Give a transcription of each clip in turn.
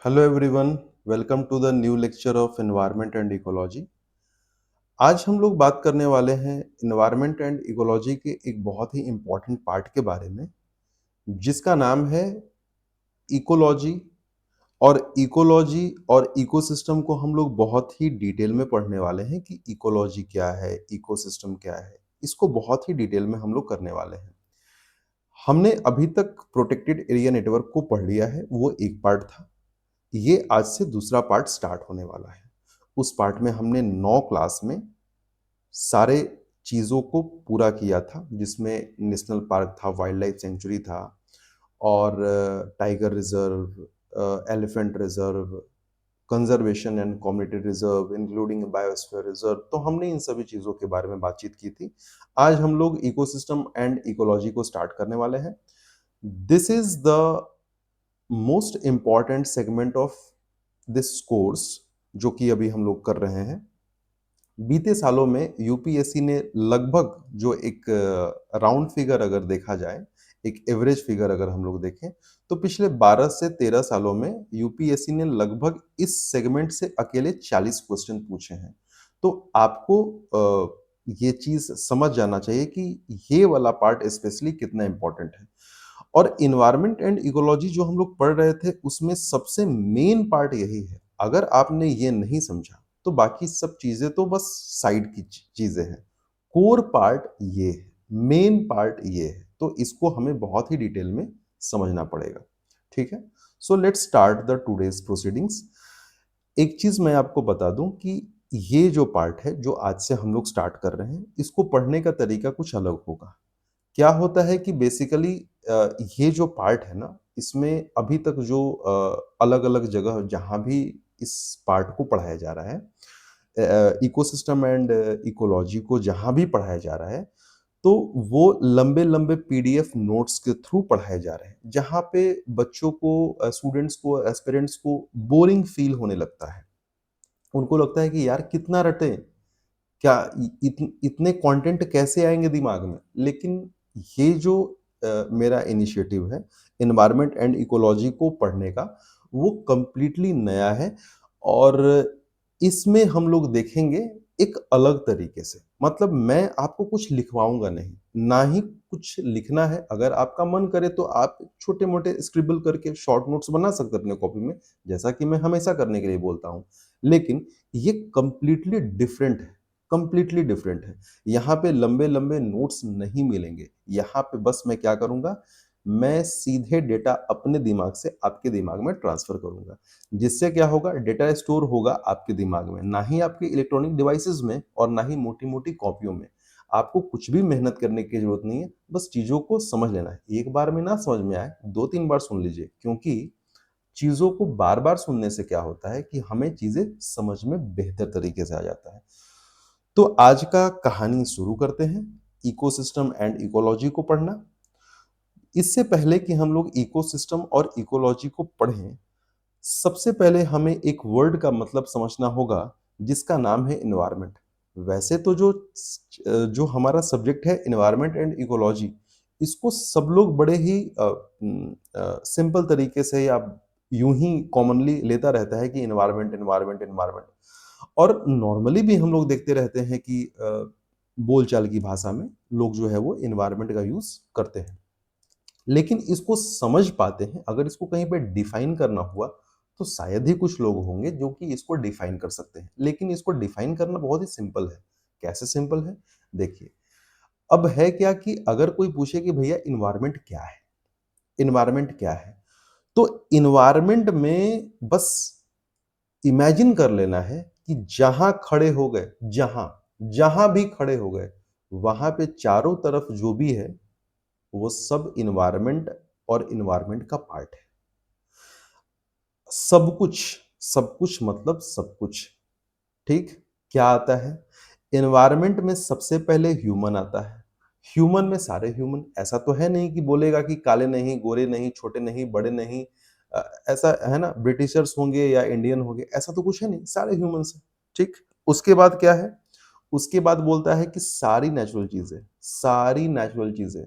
Hello everyone, welcome to the new lecture of environment and ecology. आज हम लोग बात करने वाले हैं एनवायरनमेंट एंड इकोलॉजी के एक बहुत ही इम्पोर्टेंट पार्ट के बारे में, जिसका नाम है इकोलॉजी। और इकोसिस्टम को हम लोग बहुत ही डिटेल में पढ़ने वाले हैं कि इकोलॉजी क्या है, इकोसिस्टम क्या है। इसको बहुत ही डिटेल में हम लोग करने वाले हैं। हमने अभी तक प्रोटेक्टेड एरिया नेटवर्क को पढ़ लिया है, वो एक पार्ट था। ये आज से दूसरा पार्ट स्टार्ट होने वाला है। उस पार्ट में हमने 9 क्लास में सारे चीज़ों को पूरा किया था, जिसमें नेशनल पार्क था, वाइल्ड लाइफ सेंचुरी था और tiger reserve, elephant reserve, conservation and community reserve, including biosphere reserve. तो हमने इन सभी चीज़ों के बारे में बातचीत की थी। आज हम लोग इकोसिस्टम एंड इकोलॉजी को स्टार्ट करने वाले हैं। This is the most important segment of this course, जो कि अभी हम लोग कर रहे हैं। बीते सालों में यूपीएससी ने लगभग, जो एक राउंड फिगर अगर देखा जाए, एक एवरेज फिगर अगर हम लोग देखें, तो पिछले 12 से 13 सालों में यूपीएससी ने लगभग इस सेगमेंट से अकेले 40 क्वेश्चन पूछे हैं। तो आपको ये चीज समझ जाना चाहिए कि ये वाला पार्ट स्पेशली कितना इंपॉर्टेंट है। और इन्वायरमेंट एंड इकोलॉजी जो हम लोग पढ़ रहे थे, उसमें सबसे मेन पार्ट यही है। अगर आपने ये नहीं समझा तो बाकी सब चीजें तो बस साइड की चीजें हैं। कोर पार्ट ये है, मेन पार्ट ये है। तो इसको हमें बहुत ही डिटेल में समझना पड़ेगा। ठीक है, so let's start the today's proceedings. एक चीज मैं आपको बता दूं कि ये जो पार्ट है, जो आज से हम लोग स्टार्ट कर रहे हैं, इसको पढ़ने का तरीका कुछ अलग होगा। क्या होता है कि बेसिकली ये जो पार्ट है ना, इसमें अभी तक जो अलग-अलग जगह जहाँ भी इस पार्ट को पढ़ाया जा रहा है, इकोसिस्टम एंड इकोलॉजी को जहाँ भी पढ़ाया जा रहा है, तो वो लंबे-लंबे पीडीएफ नोट्स के थ्रू पढ़ाए जा रहे हैं, जहाँ पे बच्चों को, स्टूडेंट्स को, एस्पिरेंट्स को बोरिंग फील होने लगता है। उनको लगता है कि यार कितना रटें, क्या इतने कंटेंट कैसे आएंगे दिमाग में। लेकिन ये जो मेरा इनिशिएटिव है एनवायरनमेंट एंड इकोलॉजी को पढ़ने का, वो कंप्लीटली नया है। और इसमें हम लोग देखेंगे एक अलग तरीके से। मतलब मैं आपको कुछ लिखवाऊंगा नहीं, ना ही कुछ लिखना है। अगर आपका मन करे तो आप छोटे मोटे स्क्रिबल करके शॉर्ट नोट्स बना सकते हैं अपने कॉपी में, जैसा कि मैं हमेशा करने के लिए बोलता हूँ। लेकिन ये कंप्लीटली डिफरेंट है, कंप्लीटली डिफरेंट है। यहाँ पे लंबे-लंबे नोट्स नहीं मिलेंगे। यहाँ पे बस मैं क्या करूँगा, मैं सीधे डेटा अपने दिमाग से आपके दिमाग में ट्रांसफ़र करूँगा। जिससे क्या होगा, डेटा स्टोर होगा आपके दिमाग में, ना ही आपके इलेक्ट्रॉनिक डिवाइसेज़ में और ना ही मोटी-मोटी कॉपियों में। आपको कुछ भी मेहनत करने की ज़रूरत नहीं है, बस चीज़ों को समझ लेना है। एक बार में ना समझ में आए, 2-3 बार सुन लीजिए, क्योंकि चीज़ों को बार-बार सुनने से क्या होता है कि हमें चीज़ें समझ में बेहतर तरीके से आ जाता है। तो आज का कहानी शुरू करते हैं, इकोसिस्टम एंड इकोलॉजी को पढ़ना। इससे पहले कि हम लोग इकोसिस्टम और इकोलॉजी को पढ़ें, सबसे पहले हमें एक वर्ड का मतलब समझना होगा, जिसका नाम है एनवायरनमेंट। वैसे तो जो हमारा सब्जेक्ट है एनवायरनमेंट एंड इकोलॉजी, इसको सब लोग बड़े ही सिंपल तरीके से या यूं ही कॉमनली लेता रहता है कि एनवायरनमेंट एनवायरनमेंट एनवायरनमेंट। और नॉर्मली भी हम लोग देखते रहते हैं कि बोलचाल की भाषा में लोग जो है वो एनवायरनमेंट का यूज करते हैं। लेकिन इसको समझ पाते हैं, अगर इसको कहीं पे डिफाइन करना हुआ, तो शायद ही कुछ लोग होंगे जो कि इसको डिफाइन कर सकते हैं। लेकिन इसको डिफाइन करना बहुत ही सिंपल है। कैसे सिंपल है? देखिए, अब है क्या कि अगर कोई पूछे कि भैया एनवायरनमेंट क्या है? एनवायरनमेंट क्या है? तो एनवायरनमेंट में बस इमेजिन कर लेना है कि जहां खड़े हो गए, जहां भी खड़े हो गए, वहां पे चारों तरफ जो भी है, वो सब इन्वायरमेंट और इन्वायरमेंट का पार्ट है। सब कुछ, सब कुछ मतलब सब कुछ। ठीक? क्या आता है? इन्वायरमेंट में सबसे पहले ह्यूमन आता है। ह्यूमन में सारे ह्यूमन, ऐसा तो है नहीं कि बोलेगा कि काले नहीं, गोरे नहीं, छोटे नहीं, बड़े नहीं। ऐसा है ना, ब्रिटिशर्स होंगे या इंडियन होंगे, ऐसा तो कुछ है नहीं, सारे ह्यूमंस हैं। ठीक? उसके बाद क्या है? उसके बाद बोलता है कि सारी नेचुरल चीजें, सारी नेचुरल चीजें,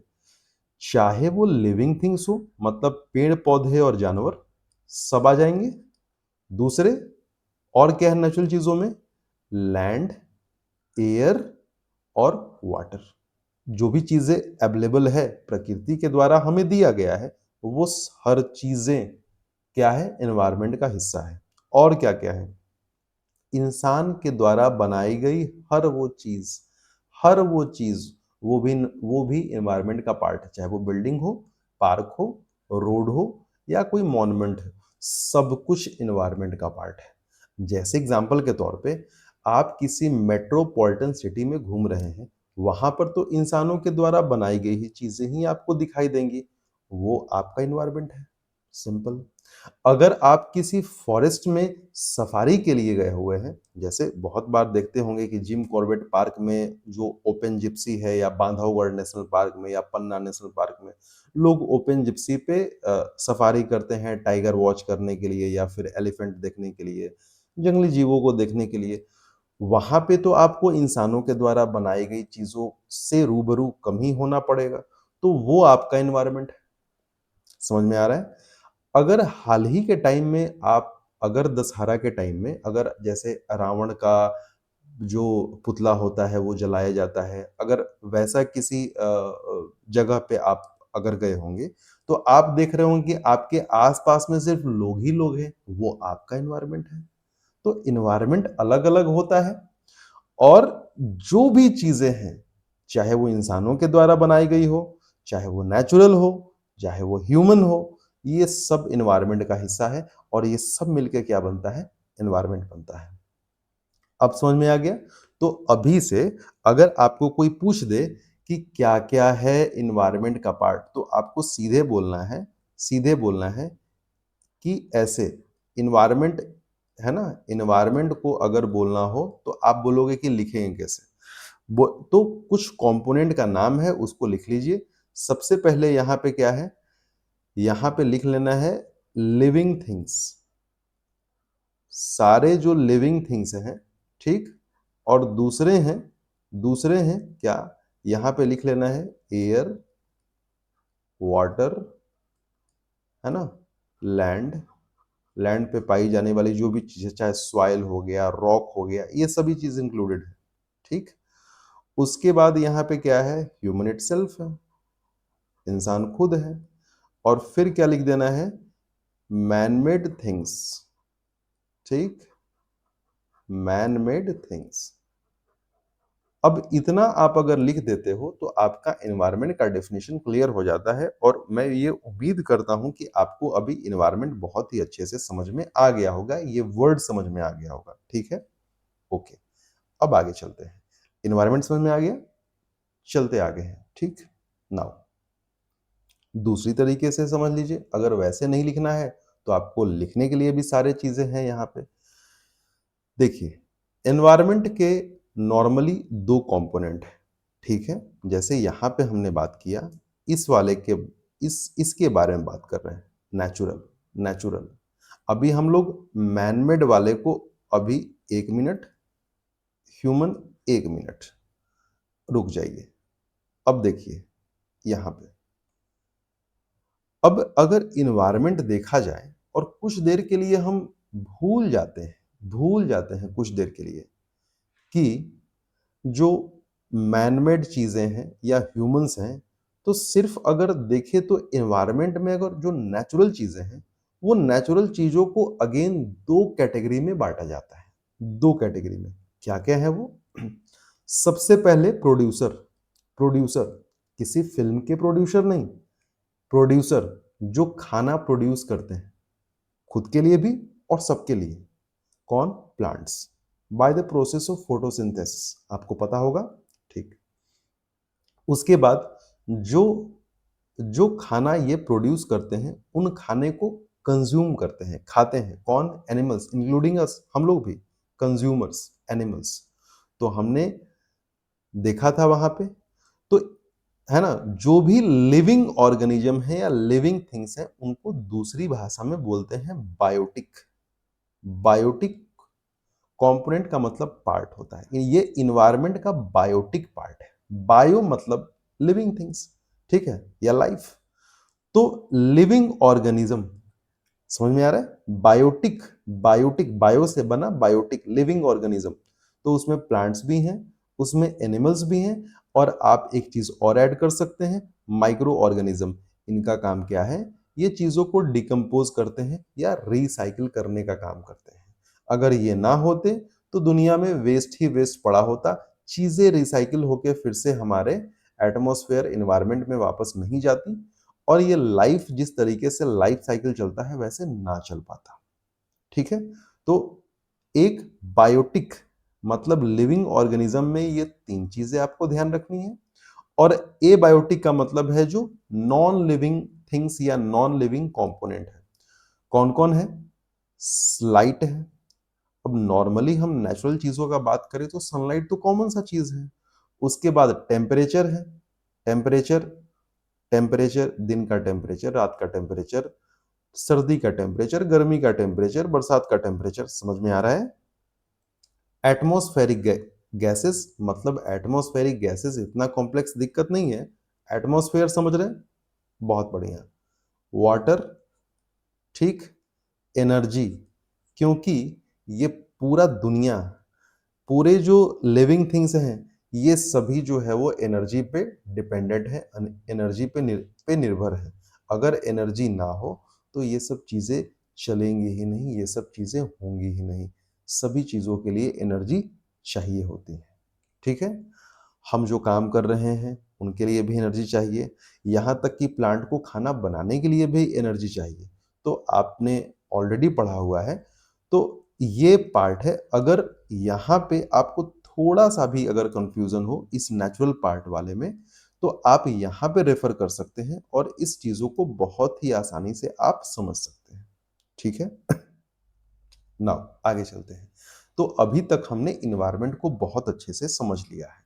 चाहे वो लिविंग थिंग्स हो, मतलब पेड़ पौधे और जानवर, सब आ जाएंगे। दूसरे और क्या है नेचुरल चीजों में? लैंड, एयर और वाटर। जो भी चीजें अवेलेबल है प्रकृति के द्वारा हमें दिया गया है, वो हर चीजें क्या है? एनवायरनमेंट का हिस्सा है। और क्या क्या है? इंसान के द्वारा बनाई गई हर वो चीज, हर वो चीज, वो भी एनवायरनमेंट का पार्ट है। चाहे वो बिल्डिंग हो, पार्क हो, रोड हो या कोई मॉन्यूमेंट हो, सब कुछ एनवायरनमेंट का पार्ट है। जैसे एग्जांपल के तौर पे आप किसी मेट्रोपॉलिटन सिटी में घूम रहे हैं, वहां पर तो इंसानों के द्वारा बनाई गई ही चीजें ही आपको दिखाई देंगी, वो आपका एनवायरनमेंट है। सिंपल। अगर आप किसी फॉरेस्ट में सफारी के लिए गए हुए हैं, जैसे बहुत बार देखते होंगे कि जिम कॉर्बेट पार्क में जो ओपन जिप्सी है, या बांधवगढ़ नेशनल पार्क में या पन्ना नेशनल पार्क में लोग ओपन जिप्सी पे सफारी करते हैं टाइगर वॉच करने के लिए या फिर एलिफेंट देखने के लिए, जंगली जीवों को देखने के लिए। वहां पे तो आपको इंसानों के द्वारा बनाई गई चीजों से रूबरू कम ही होना पड़ेगा, तो वो आपका एनवायरनमेंट है। समझ में आ रहा है? अगर हाल ही के टाइम में आप, अगर दशहरा के टाइम में अगर जैसे रावण का जो पुतला होता है वो जलाया जाता है, अगर वैसा किसी जगह पे आप अगर गए होंगे, तो आप देख रहे होंगे कि आपके आसपास में सिर्फ लोग ही लोग हैं, वो आपका एनवायरनमेंट है। तो एनवायरनमेंट अलग अलग होता है, और जो भी चीजें हैं, चाहे वो इंसानों के द्वारा बनाई गई हो, चाहे वो नेचुरल हो, चाहे वो ह्यूमन हो, ये सब एनवायरनमेंट का हिस्सा है, और ये सब मिलकर क्या बनता है? एनवायरनमेंट बनता है। अब समझ में आ गया? तो अभी से अगर आपको कोई पूछ दे कि क्या क्या है एनवायरनमेंट का पार्ट, तो आपको सीधे बोलना है कि ऐसे इन्वायरमेंट है ना। इन्वायरमेंट को अगर बोलना हो तो आप बोलोगे कि लिखेंगे कैसे? तो कुछ कंपोनेंट का नाम है, उसको लिख लीजिए। सबसे पहले यहाँ पे क्या है? यहाँ पे लिख लेना है लिविंग थिंग्स। सारे जो लिविंग थिंग्स हैं, ठीक। और दूसरे हैं क्या? यहाँ पे लिख लेना है एयर, वाटर, है ना, लैंड। लैंड पे पाई जाने वाली जो भी चीजें, चाहे सॉइल हो गया, रॉक हो गया, ये सभी चीज इंक्लूडेड है, ठीक। उसके बाद यहाँ पे क्या है? ह्यूमन इटसेल्फ है, इंसान खुद है। और फिर क्या लिख देना है? मैन मेड थिंग्स, ठीक, मैन मेड थिंग्स। अब इतना आप अगर लिख देते हो तो आपका एनवायरनमेंट का डेफिनेशन क्लियर हो जाता है, और मैं ये उम्मीद करता हूं कि आपको अभी एनवायरनमेंट बहुत ही अच्छे से समझ में आ गया होगा, ये वर्ड समझ में आ गया होगा, ठीक है। ओके, अब आगे चलते हैं। इन्वायरमेंट समझ में आ गया, चलते आगे हैं, ठीक। नाउ दूसरी तरीके से समझ लीजिए, अगर वैसे नहीं लिखना है तो आपको लिखने के लिए भी सारे चीजें हैं यहाँ पे। देखिए, एनवायरनमेंट के नॉर्मली दो कंपोनेंट है, ठीक है। जैसे यहाँ पे हमने बात किया, इस वाले के इसके बारे में बात कर रहे हैं, नेचुरल। नेचुरल अभी हम लोग मैनमेड वाले को, अभी 1 मिनट, ह्यूमन 1 मिनट रुक जाइए। अब देखिए यहाँ पे, अब अगर इन्वायरमेंट देखा जाए और कुछ देर के लिए हम भूल जाते हैं कुछ देर के लिए कि जो मैनमेड चीजें हैं या ह्यूमंस हैं, तो सिर्फ अगर देखें तो इन्वायरमेंट में अगर जो नेचुरल चीजें हैं, वो नेचुरल चीजों को अगेन दो कैटेगरी में बांटा जाता है। दो कैटेगरी में क्या क्या है वो? सबसे पहले प्रोड्यूसर। प्रोड्यूसर किसी फिल्म के प्रोड्यूसर नहीं, प्रोड्यूसर जो खाना प्रोड्यूस करते हैं, खुद के लिए भी और सबके लिए। कौन? Plants, by the process of photosynthesis, आपको पता होगा, ठीक। उसके बाद जो जो खाना ये प्रोड्यूस करते हैं, उन खाने को कंज्यूम करते हैं, खाते हैं। कौन? एनिमल्स, इंक्लूडिंग अस, हम लोग भी कंज्यूमर्स, एनिमल्स। तो हमने देखा था वहां पे, तो है ना, जो भी लिविंग ऑर्गेनिज्म है या लिविंग थिंग्स है, उनको दूसरी भाषा में बोलते हैं बायोटिक। बायोटिक कंपोनेंट का मतलब पार्ट होता है, ये इन्वायरमेंट का बायोटिक पार्ट है। बायो मतलब लिविंग थिंग्स, ठीक है, या लाइफ। तो लिविंग ऑर्गेनिज्म समझ में आ रहा है? बायोटिक, बायोटिक, बायो से बना बायोटिक, लिविंग ऑर्गेनिज्म। तो उसमें प्लांट्स भी हैं, उसमें एनिमल्स भी हैं, और आप एक चीज और ऐड कर सकते हैं, माइक्रो ऑर्गेनिज्म। इनका काम क्या है? ये चीजों को डिकम्पोज करते हैं या रिसाइकिल करने का काम करते हैं। अगर ये ना होते तो दुनिया में वेस्ट ही वेस्ट पड़ा होता, चीजें रिसाइकिल होके फिर से हमारे एटमॉस्फेयर, एनवायरनमेंट में वापस नहीं जाती, और ये लाइफ जिस तरीके से लाइफ साइकिल चलता है वैसे ना चल पाता। ठीक है? तो एक बायोटिक मतलब लिविंग ऑर्गेनिज्म में ये तीन चीजें आपको ध्यान रखनी है। और एबायोटिक का मतलब है जो नॉन लिविंग थिंग्स या नॉन लिविंग कंपोनेंट है। कौन कौन है? लाइट है। अब नॉर्मली हम नेचुरल चीजों का बात करें तो सनलाइट तो कॉमन सा चीज है। उसके बाद टेम्परेचर है। टेम्परेचर, टेम्परेचर, दिन का टेम्परेचर, रात का टेम्परेचर, सर्दी का टेम्परेचर, गर्मी का टेम्परेचर, बरसात का टेम्परेचर। समझ में आ रहा है? एटमॉस्फेरिक गैसेस, मतलब एटमॉस्फेरिक गैसेस इतना कॉम्प्लेक्स दिक्कत नहीं है। एटमॉस्फेयर समझ रहे हैं? बहुत बढ़िया। वाटर, ठीक। एनर्जी, क्योंकि ये पूरा दुनिया, पूरे जो लिविंग थिंग्स हैं, ये सभी जो है वो एनर्जी पे डिपेंडेंट है, एनर्जी पे निर्भर है। अगर एनर्जी ना हो तो ये सब चीजें चलेंगी ही नहीं, ये सब चीजें होंगी ही नहीं। सभी चीजों के लिए एनर्जी चाहिए होती है। ठीक है? हम जो काम कर रहे हैं उनके लिए भी एनर्जी चाहिए, यहाँ तक कि प्लांट को खाना बनाने के लिए भी एनर्जी चाहिए। तो आपने ऑलरेडी पढ़ा हुआ है। तो ये पार्ट है। अगर यहाँ पे आपको थोड़ा सा भी अगर कंफ्यूजन हो इस नेचुरल पार्ट वाले में, तो आप यहाँ पे रेफर कर सकते हैं और इस चीजों को बहुत ही आसानी से आप समझ सकते हैं। ठीक है? नाउ आगे चलते हैं। तो अभी तक हमने इन्वायरमेंट को बहुत अच्छे से समझ लिया है।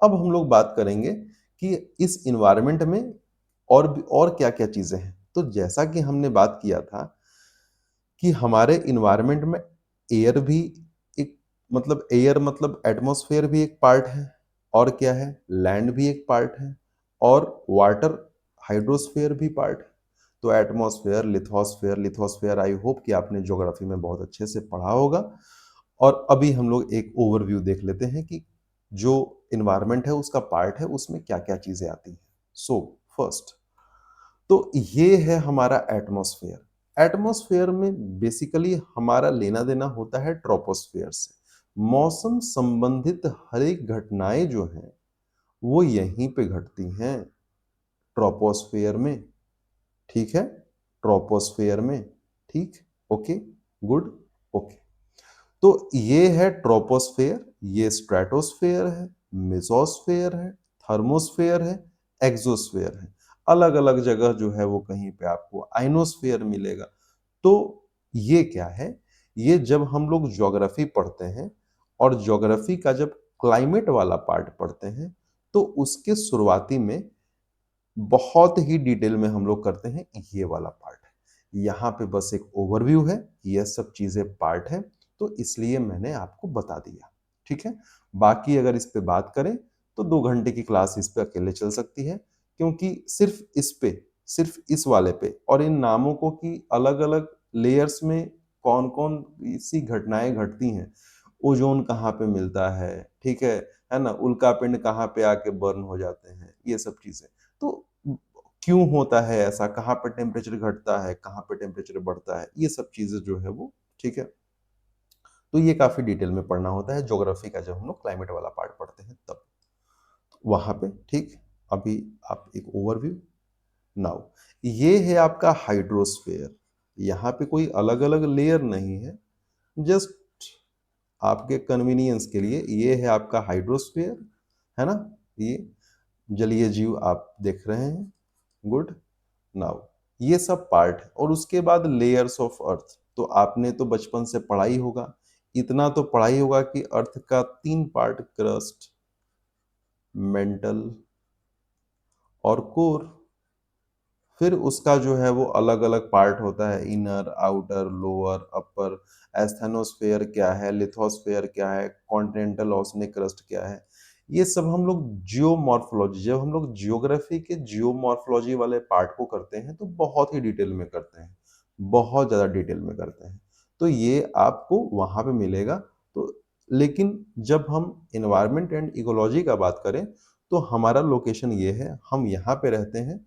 अब हम लोग बात करेंगे कि इस इन्वायरमेंट में और भी और क्या-क्या चीजें हैं। तो जैसा कि हमने बात किया था कि हमारे इन्वायरमेंट में एयर भी एक, मतलब एयर मतलब एटमॉस्फेयर भी एक पार्ट है, और क्या है? लैंड भी एक पार्ट है, और वाटर, हाइड्रोस्फीयर भी पार्ट है। तो atmosphere, lithosphere, lithosphere I hope कि आपने ज्योग्राफी में बहुत अच्छे से पढ़ा होगा। और अभी हम लोग एक ओवरव्यू देख लेते हैं कि जो इन्वायरमेंट है उसका पार्ट है, उसमें क्या-क्या चीजें आती हैं। सो फर्स्ट, तो ये है हमारा एटमॉस्फेयर। एटमॉस्फेयर में बेसिकली हमारा लेना देना होता है ट्रोपोस्फेयर से। मौसम संबंधित हर एक घटनाएं जो हैं वो यहीं पे घटती हैं, ट्रोपोस्फेयर में। ठीक है? ट्रोपोस्फेयर में। ठीक? Okay, good, okay. तो ये है ट्रोपोस्फेयर, ये स्ट्रेटोस्फेयर है, मेसोस्फेयर है, थर्मोस्फेयर है, एक्सोस्फेयर है। अलग अलग जगह जो है वो कहीं पे आपको आइनोस्फेयर मिलेगा। तो ये क्या है? ये जब हम लोग ज्योग्राफी पढ़ते हैं और ज्योग्राफी का जब क्लाइमेट वाला पार्ट पढ़ते हैं, तो उसके शुरुआती में बहुत ही डिटेल में हम लोग करते हैं ये वाला पार्ट है। यहाँ पे बस एक ओवरव्यू है, ये सब चीजें पार्ट है, तो इसलिए मैंने आपको बता दिया। ठीक है? बाकी अगर इस पे बात करें तो 2 घंटे की क्लास इस पे अकेले चल सकती है, क्योंकि सिर्फ इस पे, सिर्फ इस वाले पे और इन नामों को की अलग अलग लेयर्स में कौन कौन सी घटनाएं घटती हैं, ओजोन कहाँ पे मिलता है, ठीक है ना, उल्का पिंड कहाँ पे आके बर्न हो जाते हैं, ये सब चीजें। तो क्यों होता है ऐसा, कहाँ पे टेम्परेचर घटता है, कहाँ पे टेम्परेचर बढ़ता है, ये सब चीजें जो है वो, ठीक है। तो ये काफी डिटेल में पढ़ना होता है ज्योग्राफी का, जब हम लोग क्लाइमेट वाला पार्ट पढ़ते हैं तब वहां पे। ठीक, अभी आप एक ओवरव्यू। नाउ ये है आपका हाइड्रोस्फेयर। यहाँ पे कोई अलग अलग लेयर नहीं है, जस्ट आपके कन्वीनियंस के लिए ये है आपका हाइड्रोस्फेयर, है ना। ये जलीय जीव आप देख रहे हैं, गुड। नाउ ये सब पार्ट है, और उसके बाद लेयर्स ऑफ अर्थ। तो आपने तो बचपन से पढ़ाई होगा, इतना तो पढ़ाई होगा कि अर्थ का 3 पार्ट, क्रस्ट, मेंटल और कोर। फिर उसका जो है वो अलग अलग पार्ट होता है, इनर, आउटर, लोअर, अपर। एस्थेनोस्फेयर क्या है, लिथोस्फेयर क्या है, कॉन्टिनेंटल ओशनिक क्रस्ट क्या है। ये सब हम लोग जियोमॉर्फोलॉजी, जब हम लोग जियोग्राफी के जियोमॉर्फोलॉजी वाले पार्ट को करते हैं तो बहुत ही डिटेल में करते हैं। बहुत ज़्यादा डिटेल में करते हैं। तो ये आपको वहाँ पे मिलेगा। तो लेकिन जब हम एनवायरनमेंट एंड इकोलॉजी का बात करें, तो हमारा लोकेशन ये है, हम यहाँ पे रहते हैं,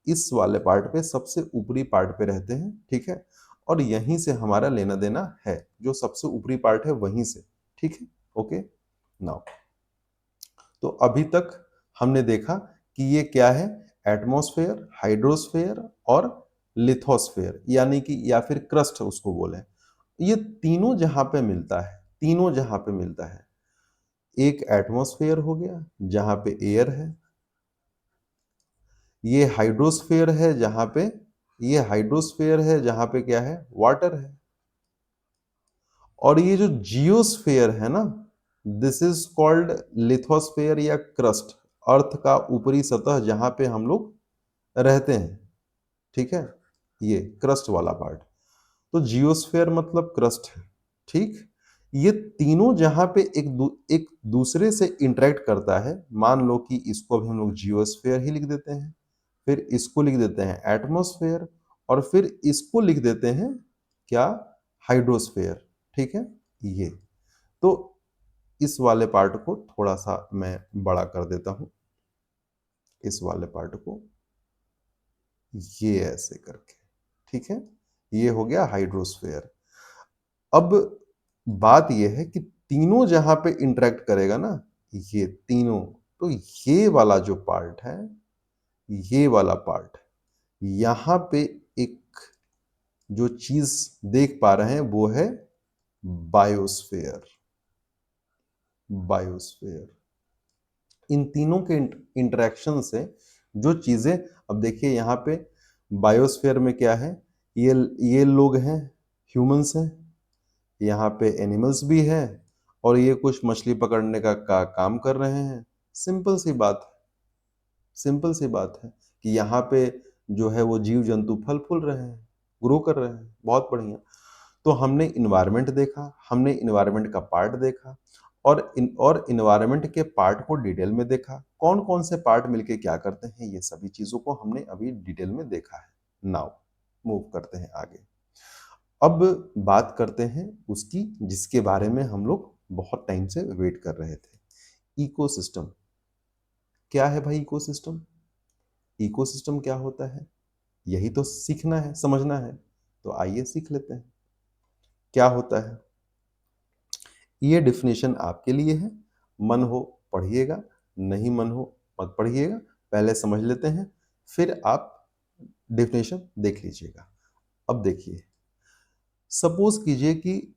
इस वाले पार्ट पे सबसे ऊपरी पार्ट पे रहते हैं, ठीक है? और यहीं से हमारा लेना-देना है, जो सबसे ऊपरी पार्ट है वहीं से, ठीक है? ओके? नाउ तो अभी तक हमने देखा कि ये क्या है, एटमॉस्फेयर, हाइड्रोस्फेयर और लिथोस्फेयर, यानी कि या फिर क्रस्ट उसको बोलें। ये तीनों जहाँ पे मिलता है, तीनों जहाँ पे मिलता है, एक एटमॉस्फेयर हो गया जहाँ पे एयर है, ये हाइड्रोस्फेयर है जहाँ पे ये हाइड्रोस्फेयर है जहाँ पे क्या है, वाटर है। और ये जो जियोस्फेयर है ना, दिस इज कॉल्ड लिथोस्फेयर या क्रस्ट, अर्थ का ऊपरी सतह जहां पे हम लोग रहते हैं, ठीक है? ये क्रस्ट वाला पार्ट। तो जियोस्फेयर मतलब क्रस्ट है, ठीक? ये तीनों जहां पे एक दूसरे से इंटरेक्ट करता है, मान लो कि इसको भी हम लोग जियोस्फेयर ही लिख देते हैं, फिर इसको लिख देते हैं एटमॉस्फेयर, और फिर इसको लिख देते हैं क्या, हाइड्रोस्फेयर, ठीक है? ये तो इस वाले पार्ट को थोड़ा सा मैं बड़ा कर देता हूं, इस वाले पार्ट को ये ऐसे करके, ठीक है? ये हो गया हाइड्रोस्फेयर। अब बात ये है कि तीनों जहां पे इंटरेक्ट करेगा ना, ये तीनों, तो ये वाला जो पार्ट है, ये वाला पार्ट, यहां पे एक जो चीज देख पा रहे हैं वो है बायोस्फेयर। बायोस्फेयर, इन तीनों के इंटरेक्शन से जो चीजें, अब देखिए यहाँ पे बायोस्फेयर में क्या है, ये ये लोग हैं, ह्यूमंस हैं, यहाँ पे एनिमल्स भी हैं, और ये कुछ मछली पकड़ने का काम कर रहे हैं। सिंपल सी बात है, सिंपल सी बात है कि यहाँ पे जो है वो जीव जंतु फल फूल रहे हैं, ग्रो कर रहे हैं, बहुत बढ़िया। तो हमने इन्वायरमेंट देखा, हमने इन्वायरमेंट का पार्ट देखा, और इन्वायरमेंट के पार्ट को डिटेल में देखा, कौन कौन से पार्ट मिलके क्या करते हैं, ये सभी चीजों को हमने अभी डिटेल में देखा है। नाउ मूव करते हैं आगे। अब बात करते हैं उसकी जिसके बारे में हम लोग बहुत टाइम से वेट कर रहे थे, इकोसिस्टम। क्या है भाई इकोसिस्टम? इकोसिस्टम क्या होता है, यही तो सीखना है, समझना है। तो आइए सीख लेते हैं क्या होता है। ये डेफिनेशन आपके लिए है, मन हो पढ़िएगा, नहीं मन हो मत पढ़िएगा, पहले समझ लेते हैं, फिर आप डेफिनेशन देख लीजिएगा। अब देखिए, सपोज कीजिए कि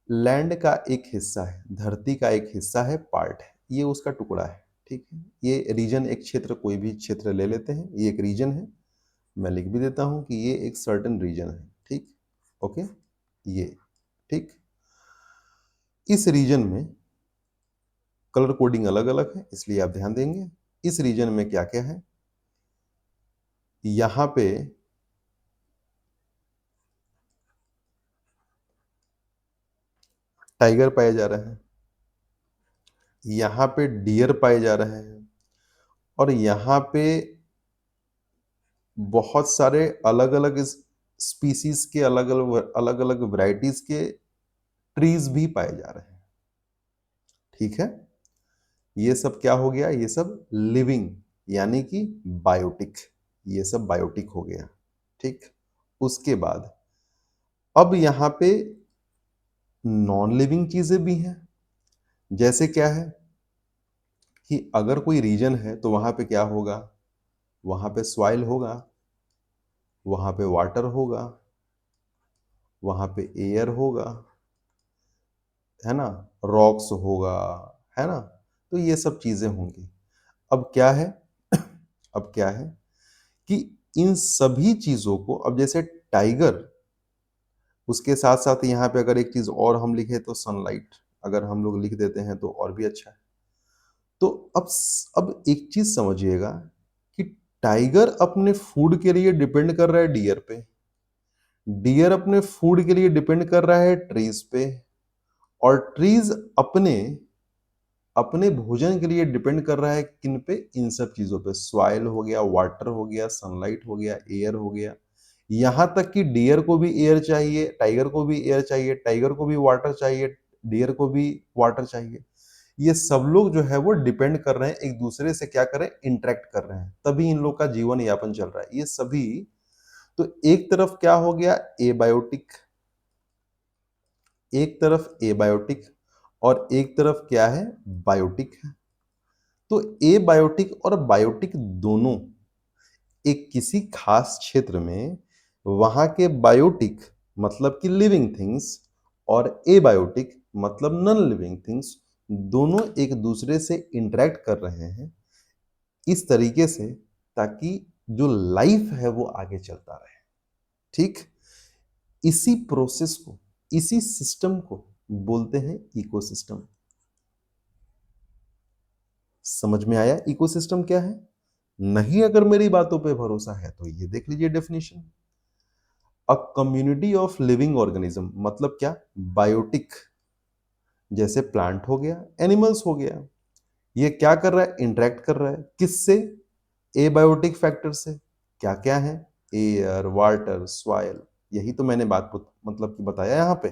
लैंड का एक हिस्सा है, धरती का एक हिस्सा है, पार्ट है, ये उसका टुकड़ा है, ठीक है? ये रीजन, एक क्षेत्र, कोई भी क्षेत्र ले लेते हैं, ये एक रीजन है, मैं लिख भी देता हूं कि ये एक सर्टेन रीजन है, ठीक? ओके, ये ठीक। इस रीजन में कलर कोडिंग अलग अलग है, इसलिए आप ध्यान देंगे। इस रीजन में क्या क्या है, यहां पे टाइगर पाए जा रहे हैं, यहां पे डियर पाए जा रहे हैं, और यहां पे बहुत सारे अलग अलग स्पीसीज के अलग अलग वैरायटीज के ट्रीज भी पाए जा रहे हैं, ठीक है? ये सब क्या हो गया, ये सब लिविंग, यानी कि बायोटिक, ये सब बायोटिक हो गया, ठीक? उसके बाद अब यहां पे नॉन लिविंग चीजें भी हैं, जैसे क्या है कि अगर कोई रीजन है तो वहां पे क्या होगा, वहां पे सॉइल होगा, वहां पे वाटर होगा, वहां पे एयर होगा, है ना, रॉक्स होगा, है ना? तो ये सब चीजें होंगी। अब क्या है अब क्या है कि इन सभी चीजों को, अब जैसे टाइगर, उसके साथ साथ यहाँ पे अगर एक चीज और हम लिखे तो सनलाइट, अगर हम लोग लिख देते हैं तो और भी अच्छा है। तो अब एक चीज समझिएगा कि टाइगर अपने फूड के लिए डिपेंड कर रहा है डियर पे, डियर अपने फूड के लिए डिपेंड कर रहा है ट्रीज पे, और ट्रीज अपने अपने भोजन के लिए डिपेंड कर रहा है किन पे, इन सब चीजों पे, सॉइल हो गया, वाटर हो गया, सनलाइट हो गया, एयर हो गया, यहाँ तक कि डियर को भी एयर चाहिए, टाइगर को भी एयर चाहिए, टाइगर को भी वाटर चाहिए, डियर को भी वाटर चाहिए। ये सब लोग जो है वो डिपेंड कर रहे हैं एक दूसरे से, क्या कर रहे हैं, इंटरेक्ट कर रहे हैं, तभी इन लोग का जीवन यापन चल रहा है। ये सभी, तो एक तरफ क्या हो गया, एबायोटिक, एक तरफ एबायोटिक और एक तरफ क्या है, बायोटिक है। तो एबायोटिक और बायोटिक दोनों एक किसी खास क्षेत्र में, वहां के बायोटिक मतलब कि लिविंग थिंग्स और एबायोटिक मतलब नॉन लिविंग थिंग्स, दोनों एक दूसरे से इंटरेक्ट कर रहे हैं इस तरीके से, ताकि जो लाइफ है वो आगे चलता रहे। ठीक, इसी प्रोसेस को, इसी सिस्टम को बोलते हैं इकोसिस्टम। समझ में आया इकोसिस्टम क्या है? नहीं, अगर मेरी बातों पे भरोसा है तो ये देख लीजिए definition. A community of living organism मतलब क्या, बायोटिक, जैसे प्लांट हो गया, एनिमल्स हो गया, ये क्या कर रहा है, इंटरेक्ट कर रहा है किससे, एबायोटिक फैक्टर से। क्या क्या है, एयर, वाटर, सॉइल, यही तो मैंने बात मतलब कि बताया यहां पे।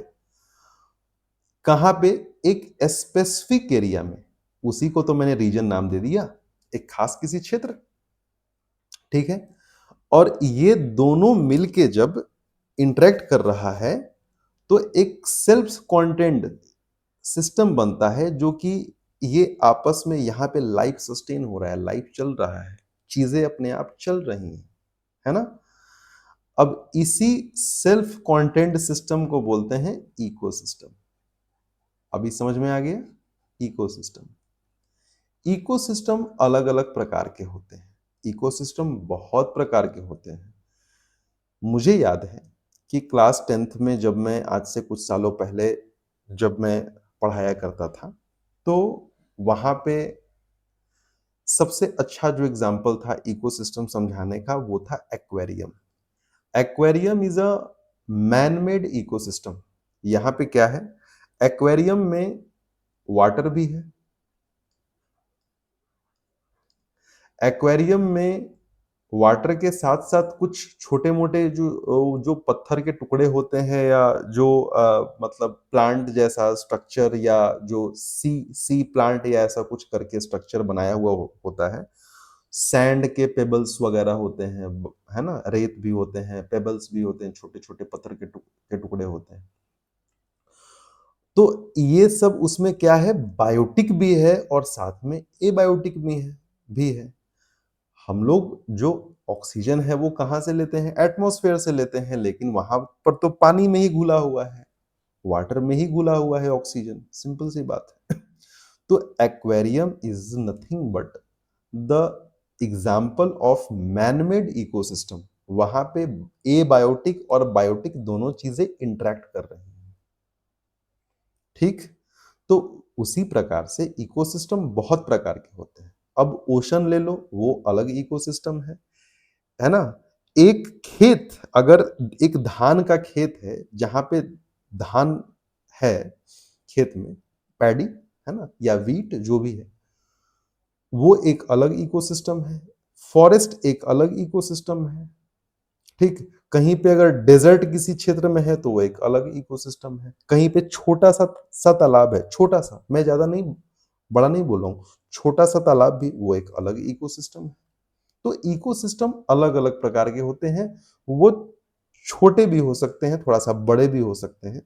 कहां पे, एक स्पेसिफिक एरिया में, उसी को तो मैंने रीजन नाम दे दिया, एक खास किसी क्षेत्र। ठीक है, और ये दोनों मिलके जब इंटरेक्ट कर रहा है तो एक सेल्फ कॉन्टेंट सिस्टम बनता है, जो कि ये आपस में यहाँ पे लाइफ सस्टेन हो रहा है, लाइफ चल रहा है, चीजें अपने आप चल रही हैं, है ना। अब इसी सेल्फ कॉन्टेंट सिस्टम को बोलते हैं इकोसिस्टम। अभी समझ में आ गया, इकोसिस्टम। इकोसिस्टम अलग अलग प्रकार के होते हैं, इकोसिस्टम बहुत प्रकार के होते हैं। मुझे याद है कि क्लास 10th में, जब मैं आज से कुछ सालों पहले जब मैं पढ़ाया करता था, तो वहां पे सबसे अच्छा जो एग्जाम्पल था इकोसिस्टम समझाने का, वो था aquarium. Aquarium is a man made ecosystem. यहाँ पे क्या है, एक्वेरियम में वाटर भी है, एक्वेरियम में वाटर के साथ साथ कुछ छोटे मोटे जो जो पत्थर के टुकड़े होते हैं, या जो मतलब प्लांट जैसा स्ट्रक्चर, या जो सी सी प्लांट या ऐसा कुछ करके स्ट्रक्चर बनाया हुआ होता है। सैंड के पेबल्स वगैरह होते हैं, है ना, रेत भी होते हैं, पेबल्स भी होते हैं, छोटे छोटे पत्थर के टुकड़े होते हैं। तो ये सब उसमें क्या है, बायोटिक भी है और साथ में एबायोटिक भी है। हम लोग जो ऑक्सीजन है वो कहाँ से लेते हैं, एटमॉस्फेयर से लेते हैं, लेकिन वहां पर तो पानी में ही घुला हुआ है, वाटर में ही घुला हुआ है ऑक्सीजन, सिंपल सी बात है। तो aquarium is nothing but the example of manmade ecosystem. वहां पे एबायोटिक और बायोटिक दोनों चीजें इंटरेक्ट कर रही हैं। ठीक, तो उसी प्रकार से इकोसिस्टम बहुत प्रकार के होते हैं। अब ओशन ले लो, वो अलग इकोसिस्टम है ना। एक खेत, अगर एक धान का खेत है, जहां पे धान है खेत में, पैडी, है ना, या वीट जो भी है, वो एक अलग इकोसिस्टम है। फॉरेस्ट एक अलग इकोसिस्टम है। ठीक, कहीं पे अगर डेजर्ट किसी क्षेत्र में है तो वो एक अलग इकोसिस्टम है। कहीं पे छोटा सा सा तालाब है, छोटा सा, मैं ज्यादा नहीं, बड़ा नहीं बोल रहा हूं, छोटा सा तालाब भी वो एक अलग इकोसिस्टम है। तो इकोसिस्टम अलग अलग प्रकार के होते हैं, वो छोटे भी हो सकते हैं, थोड़ा सा बड़े भी हो सकते हैं,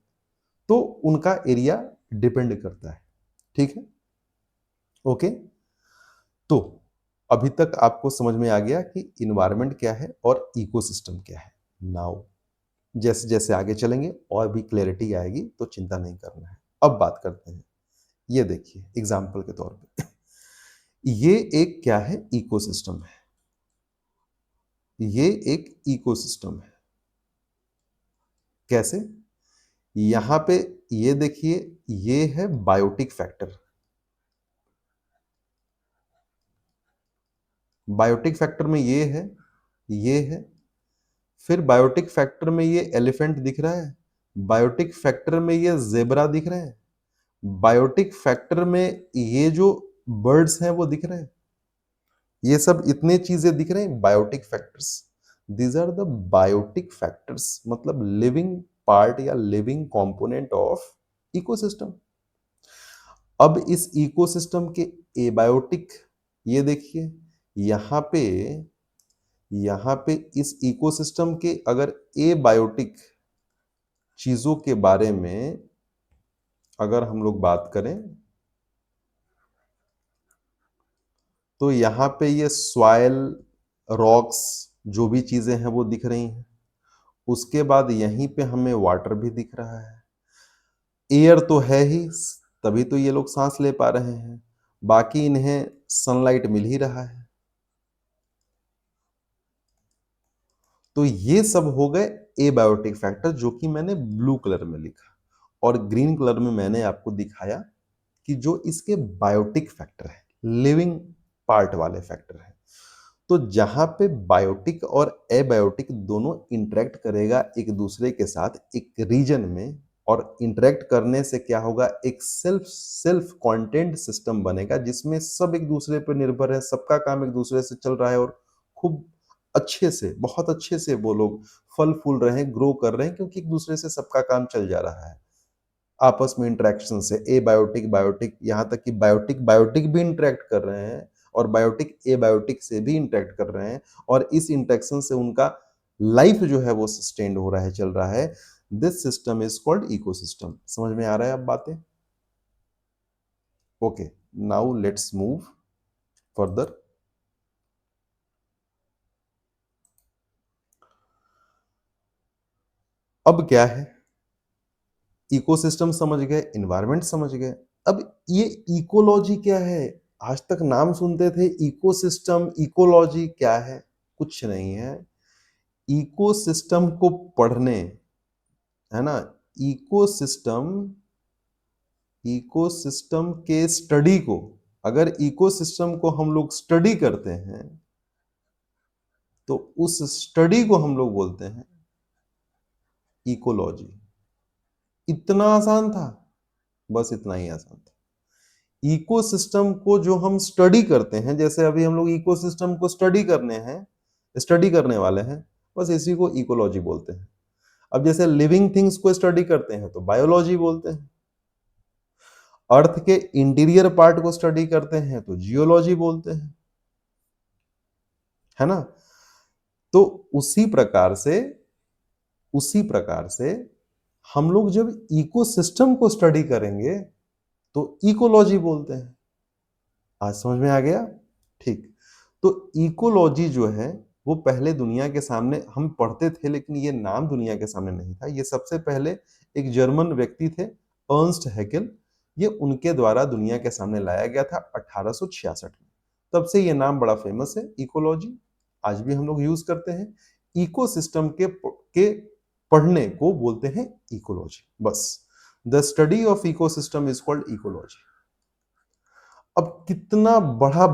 तो उनका एरिया डिपेंड करता है। ठीक है, ओके। तो अभी तक आपको समझ में आ गया कि इन्वायरमेंट क्या है और इकोसिस्टम क्या है। नाउ जैसे जैसे आगे चलेंगे और भी क्लैरिटी आएगी, तो चिंता नहीं करना है। अब बात करते हैं, ये देखिए एग्जाम्पल के तौर पे, ये एक क्या है, इकोसिस्टम है। ये एक इकोसिस्टम है। कैसे, यहां पे ये देखिए, ये है बायोटिक फैक्टर। बायोटिक फैक्टर में ये है, फिर बायोटिक फैक्टर में ये एलिफेंट दिख रहा है, बायोटिक फैक्टर में ये जेब्रा दिख रहे हैं, बायोटिक फैक्टर में ये जो बर्ड्स हैं वो दिख रहे हैं। ये सब इतने चीजें दिख रहे हैं biotic factors. These are the biotic factors, मतलब लिविंग पार्ट या लिविंग कंपोनेंट ऑफ इकोसिस्टम। अब इस इकोसिस्टम के एबायोटिक, ये देखिए यहाँ पे यहाँ पे इस इकोसिस्टम के अगर एबायोटिक चीजों के बारे में अगर हम लोग बात करें, तो यहाँ पे ये सॉइल, रॉक्स, जो भी चीजें हैं वो दिख रही हैं। उसके बाद यहीं पे हमें वाटर भी दिख रहा है। एयर तो है ही, तभी तो ये लोग सांस ले पा रहे हैं। बाकी इन्हें सनलाइट मिल ही रहा है। तो ये सब हो गए एबायोटिक फैक्टर, जो कि मैंने ब्लू कलर में लिखा, और ग्रीन कलर में मैंने आपको दिखाया कि जो इसके बायोटिक फैक्टर है, लिविंग पार्ट वाले फैक्टर है। तो जहां पे बायोटिक और एबायोटिक दोनों इंटरेक्ट करेगा एक दूसरे के साथ एक रीजन में, और इंटरेक्ट करने से क्या होगा, एक सेल्फ सेल्फ कंटेंट सिस्टम बनेगा जिसमें सब एक दूसरे पर निर्भर है, सबका काम एक दूसरे से चल रहा है, और खूब अच्छे से, बहुत अच्छे से वो लोग फल फूल रहे हैं, ग्रो कर रहे हैं, क्योंकि एक दूसरे से सबका काम चल जा रहा है आपस में इंटरेक्शन से। ए बायोटिक बायोटिक, यहाँ तक कि बायोटिक बायोटिक भी इंटरेक्ट कर रहे हैं, और बायोटिक ए बायोटिक से भी इंटरेक्ट कर रहे हैं, और इस इंटरेक्शन से उनका लाइफ जो है वो सस्टेन्ड हो रहा है, चल रहा है। This system is called ecosystem. समझ में आ रहा है अब बातें? Okay, now let's move further. अब क्या है, इकोसिस्टम समझ गए, एनवायरनमेंट समझ गए। अब ये इकोलॉजी क्या है? आज तक नाम सुनते थे इकोसिस्टम, इकोलॉजी क्या है? कुछ नहीं है। इकोसिस्टम को पढ़ने, है ना, इकोसिस्टम, इकोसिस्टम के स्टडी को, अगर इकोसिस्टम को हम लोग स्टडी करते हैं, तो उस स्टडी को हम लोग बोलते हैं इकोलॉजी। इतना आसान था, बस इतना ही आसान था। इकोसिस्टम को जो हम स्टडी करते हैं, जैसे अभी हम लोग इकोसिस्टम को स्टडी करने हैं, स्टडी करने वाले हैं, बस इसी को इकोलॉजी बोलते हैं। अब जैसे लिविंग थिंग्स को स्टडी करते हैं तो बायोलॉजी बोलते हैं, अर्थ के इंटीरियर पार्ट को स्टडी करते हैं तो जियोलॉजी बोलते हैं, है ना। तो उसी प्रकार से, उसी प्रकार से हम लोग जब इकोसिस्टम को स्टडी करेंगे तो इकोलॉजी बोलते हैं। आज समझ में आ गया? ठीक। तो इकोलॉजी जो है वो पहले दुनिया के सामने हम पढ़ते थे, लेकिन ये नाम दुनिया के सामने नहीं था। ये सबसे पहले एक जर्मन व्यक्ति थे, अर्न्स्ट हैकेल, ये उनके द्वारा दुनिया के सामने लाया गया था 1866 में। तब से ये नाम बड़ा फेमस है, इकोलॉजी। आज भी हम लोग यूज करते हैं। इकोसिस्टम के पढ़ने को बोलते हैं इकोलॉजी, बस। The study of ecosystem is called ecology. अब कितना बड़ा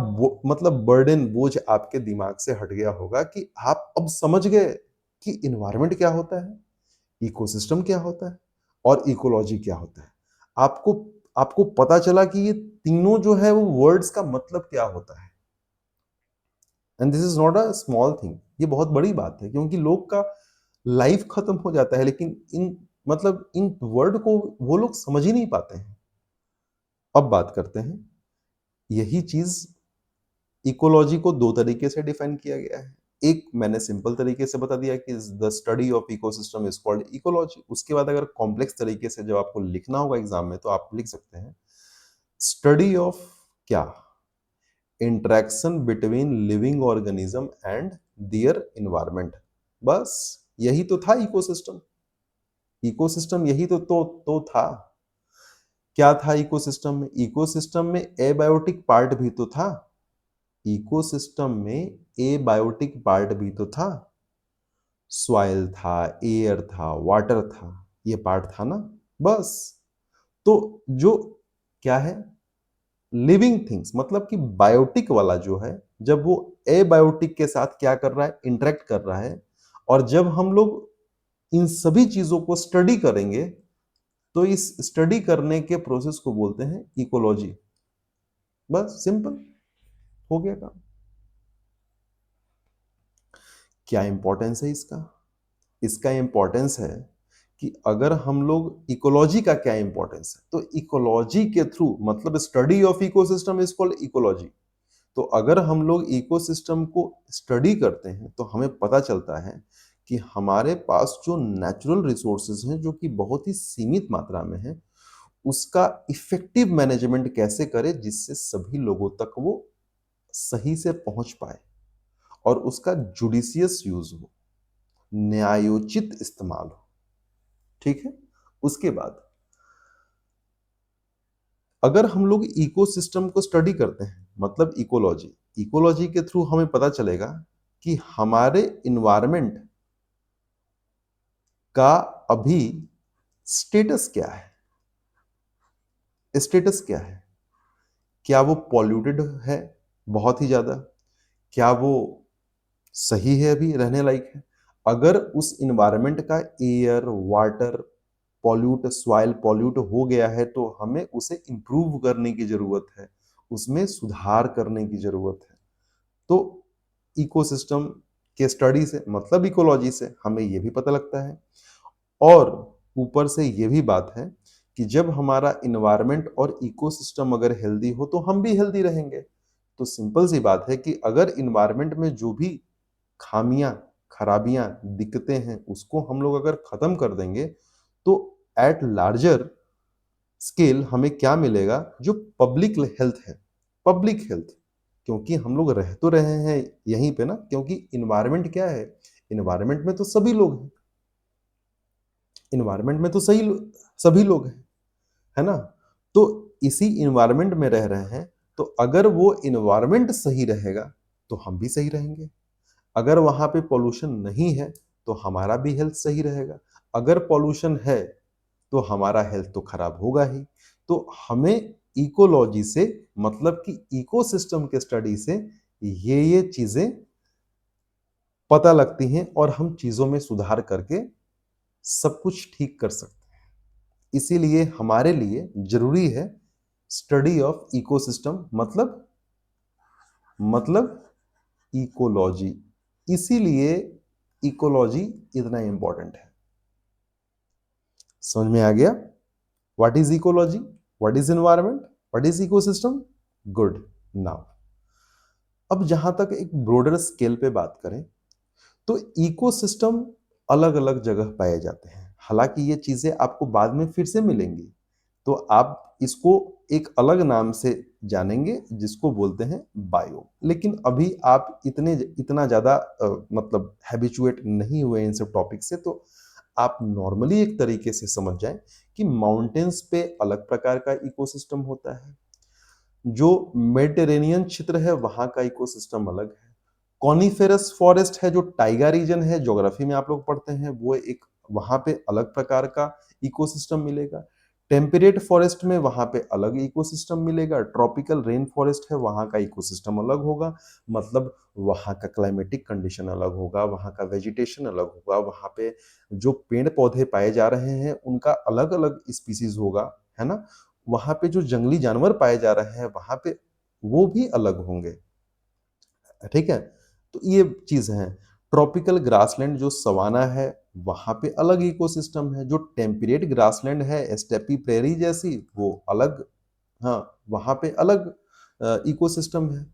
मतलब बर्डन, बोझ आपके दिमाग से हट गया होगा कि आप अब समझ गए कि इन्वायरमेंट क्या होता है, इकोसिस्टम क्या होता है, और इकोलॉजी क्या होता है। आपको आपको पता चला कि ये तीनों जो है वो वर्ड्स का मतलब क्या होता है। And this is not a small thing, ये बहुत बड़ी बात है, क्योंकि लोग का लाइफ खत्म हो जाता है, लेकिन इन मतलब इन वर्ड को वो लोग समझ ही नहीं पाते हैं। अब बात करते हैं, यही चीज इकोलॉजी को दो तरीके से डिफाइन किया गया है। एक मैंने सिंपल तरीके से बता दिया कि the study of ecosystem is called ecology. उसके बाद अगर कॉम्प्लेक्स तरीके से जब आपको लिखना होगा एग्जाम में, तो आप लिख सकते हैं स्टडी ऑफ क्या, interaction between living organism and their environment. बस यही तो था इकोसिस्टम। इकोसिस्टम यही तो था। क्या था इकोसिस्टम में? इकोसिस्टम में एबायोटिक पार्ट भी तो था। इकोसिस्टम में एबायोटिक पार्ट भी तो था। सॉइल था, एयर था, वाटर था, ये पार्ट था ना, बस। तो जो क्या है, लिविंग थिंग्स, मतलब कि बायोटिक वाला जो है, जब वो एबायोटिक के साथ क्या कर रहा है, इंटरेक्ट कर रहा है, और जब हम लोग इन सभी चीजों को स्टडी करेंगे, तो इस स्टडी करने के प्रोसेस को बोलते हैं इकोलॉजी। बस सिंपल, हो गया काम। क्या इंपॉर्टेंस है इसका? इसका इंपॉर्टेंस है कि अगर हम लोग इकोलॉजी का क्या इंपॉर्टेंस है, तो इकोलॉजी के थ्रू मतलब study of ecosystem is called ecology. तो अगर हम लोग इकोसिस्टम को स्टडी करते हैं तो हमें पता चलता है कि हमारे पास जो नेचुरल रिसोर्सेज हैं जो कि बहुत ही सीमित मात्रा में है, उसका इफेक्टिव मैनेजमेंट कैसे करें जिससे सभी लोगों तक वो सही से पहुंच पाए और उसका जुडिशियस यूज हो, न्यायोचित इस्तेमाल हो। ठीक है। उसके बाद अगर हम लोग इकोसिस्टम को स्टडी करते हैं मतलब इकोलॉजी, इकोलॉजी के थ्रू हमें पता चलेगा कि हमारे इन्वायरमेंट का अभी स्टेटस क्या है। स्टेटस क्या है? क्या वो पॉल्यूटेड है बहुत ही ज्यादा? क्या वो सही है, अभी रहने लायक है? अगर उस इन्वायरमेंट का air water pollute soil pollute हो गया है तो हमें उसे इंप्रूव करने की जरूरत है, उसमें सुधार करने की जरूरत है। तो इकोसिस्टम के स्टडी से मतलब इकोलॉजी से हमें यह भी पता लगता है। और ऊपर से ये भी बात है कि जब हमारा इन्वायरमेंट और इकोसिस्टम अगर हेल्दी हो तो हम भी हेल्दी रहेंगे। तो सिंपल सी बात है कि अगर इन्वायरमेंट में जो भी खामियां खराबियां दिक्कतें हैं उसको हम लोग अगर खत्म कर देंगे तो एट लार्जर स्केल हमें क्या मिलेगा? जो पब्लिक हेल्थ है, पब्लिक हेल्थ, क्योंकि हम लोग रह तो रहे हैं यहीं पे ना, क्योंकि इन्वायरमेंट क्या है? इन्वायरमेंट में तो सभी लोग हैं, इन्वायरमेंट में तो सभी लोग हैं, है ना? तो इसी इन्वायरमेंट में रह रहे हैं, तो अगर वो इन्वायरमेंट सही रहेगा तो हम भी सही रहेंगे। अगर वहां पे पॉल्यूशन नहीं है तो हमारा भी हेल्थ सही रहेगा। अगर पॉल्यूशन है तो हमारा हेल्थ तो खराब होगा ही। तो हमें इकोलॉजी से मतलब कि इकोसिस्टम के स्टडी से ये चीजें पता लगती हैं और हम चीजों में सुधार करके सब कुछ ठीक कर सकते हैं। इसीलिए हमारे लिए जरूरी है स्टडी ऑफ इकोसिस्टम मतलब इकोलॉजी। इसीलिए इकोलॉजी इतना इंपॉर्टेंट है। समझ में आ गया? What is ecology, what is environment, what is ecosystem? Good. Now अब जहां तक एक ब्रॉडर स्केल पे बात करें तो इकोसिस्टम अलग अलग जगह पाए जाते हैं। हालांकि ये चीजें आपको बाद में फिर से मिलेंगी, तो आप इसको एक अलग नाम से जानेंगे जिसको बोलते हैं बायो। लेकिन अभी आप इतना ज्यादा मतलब हैबिचुएट नहीं हुए इन सब टॉपिक से, तो आप नॉर्मली एक तरीके से समझ जाएं कि माउंटेन्स पे अलग प्रकार का इकोसिस्टम होता है, जो मेडिटेरेनियन क्षेत्र है वहां का इकोसिस्टम अलग है। कॉनिफेरस फॉरेस्ट है जो टाइगा रीजन है, ज्योग्राफी में आप लोग पढ़ते हैं, वो एक वहां पे अलग प्रकार का इकोसिस्टम मिलेगा। टेम्परेट फॉरेस्ट में वहां पे अलग इकोसिस्टम मिलेगा। ट्रॉपिकल रेन फॉरेस्ट है वहां का इकोसिस्टम अलग होगा, मतलब वहां का क्लाइमेटिक कंडीशन अलग होगा, वहां का वेजिटेशन अलग होगा, वहां पे जो पेड़ पौधे पाए जा रहे हैं उनका अलग अलग स्पीसीज होगा, है ना? वहां पे जो जंगली जानवर पाए जा रहे हैं वहां पे वो भी अलग होंगे। ठीक है। तो ये चीज है। ट्रॉपिकल ग्रासलैंड जो सवाना है वहां पे अलग इकोसिस्टम है। जो टेम्परेट ग्रासलैंड है स्टेपी प्रेरी जैसी वो अलग, हाँ, वहां पे अलग इकोसिस्टम है।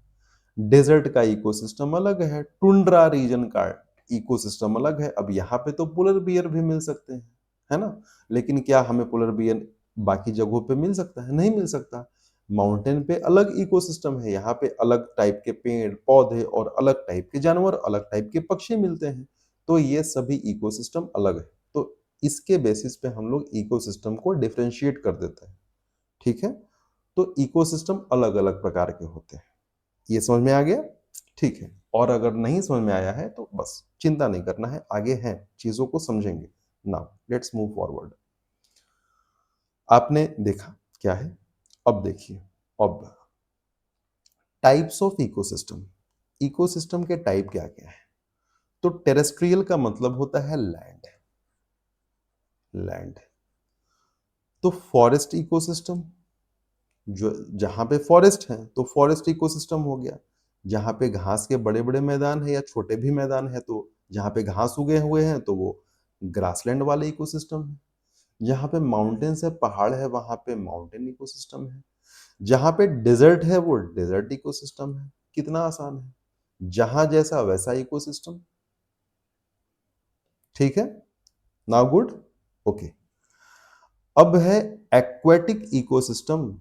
डेजर्ट का इकोसिस्टम अलग है। टुंड्रा रीजन का इकोसिस्टम अलग है। अब यहाँ पे तो पोलर बियर भी मिल सकते हैं, है ना? लेकिन क्या हमें पोलर बियर बाकी जगहों पे मिल सकता है? नहीं मिल सकता। माउंटेन पे अलग इकोसिस्टम है, यहाँ पे अलग टाइप के पेड़ पौधे और अलग टाइप के जानवर अलग टाइप के पक्षी मिलते हैं। तो ये सभी इकोसिस्टम अलग है। तो इसके बेसिस पे हम लोग इकोसिस्टम को डिफरेंशिएट कर देते हैं। ठीक है। तो इकोसिस्टम अलग अलग प्रकार के होते हैं। ये समझ में आ गया? ठीक है। और अगर नहीं समझ में आया है तो बस चिंता नहीं करना है, आगे हैं, चीजों को समझेंगे। Now let's move forward. आपने देखा क्या है? अब देखिए। अब टाइप्स ऑफ इकोसिस्टम। इकोसिस्टम के टाइप क्या क्या है? तो टेरेस्ट्रियल का मतलब होता है लैंड, लैंड। तो फॉरेस्ट इकोसिस्टम, जो जहां पे फॉरेस्ट है तो फॉरेस्ट इकोसिस्टम हो गया। जहां पे घास के बड़े बड़े मैदान है या छोटे भी मैदान है तो जहाँ पे घास उगे हुए हैं तो वो ग्रासलैंड वाले इकोसिस्टम है। जहाँ पे माउंटेन्स है, पहाड़ है, वहाँ पे माउंटेन इकोसिस्टम है। जहाँ पे डेज़र्ट है वो डेज़र्ट इकोसिस्टम है। कितना आसान है। जहाँ जैसा वैसा इकोसिस्टम। ठीक है? Now good? ओके। अब है एक्वेटिक इकोसिस्टम।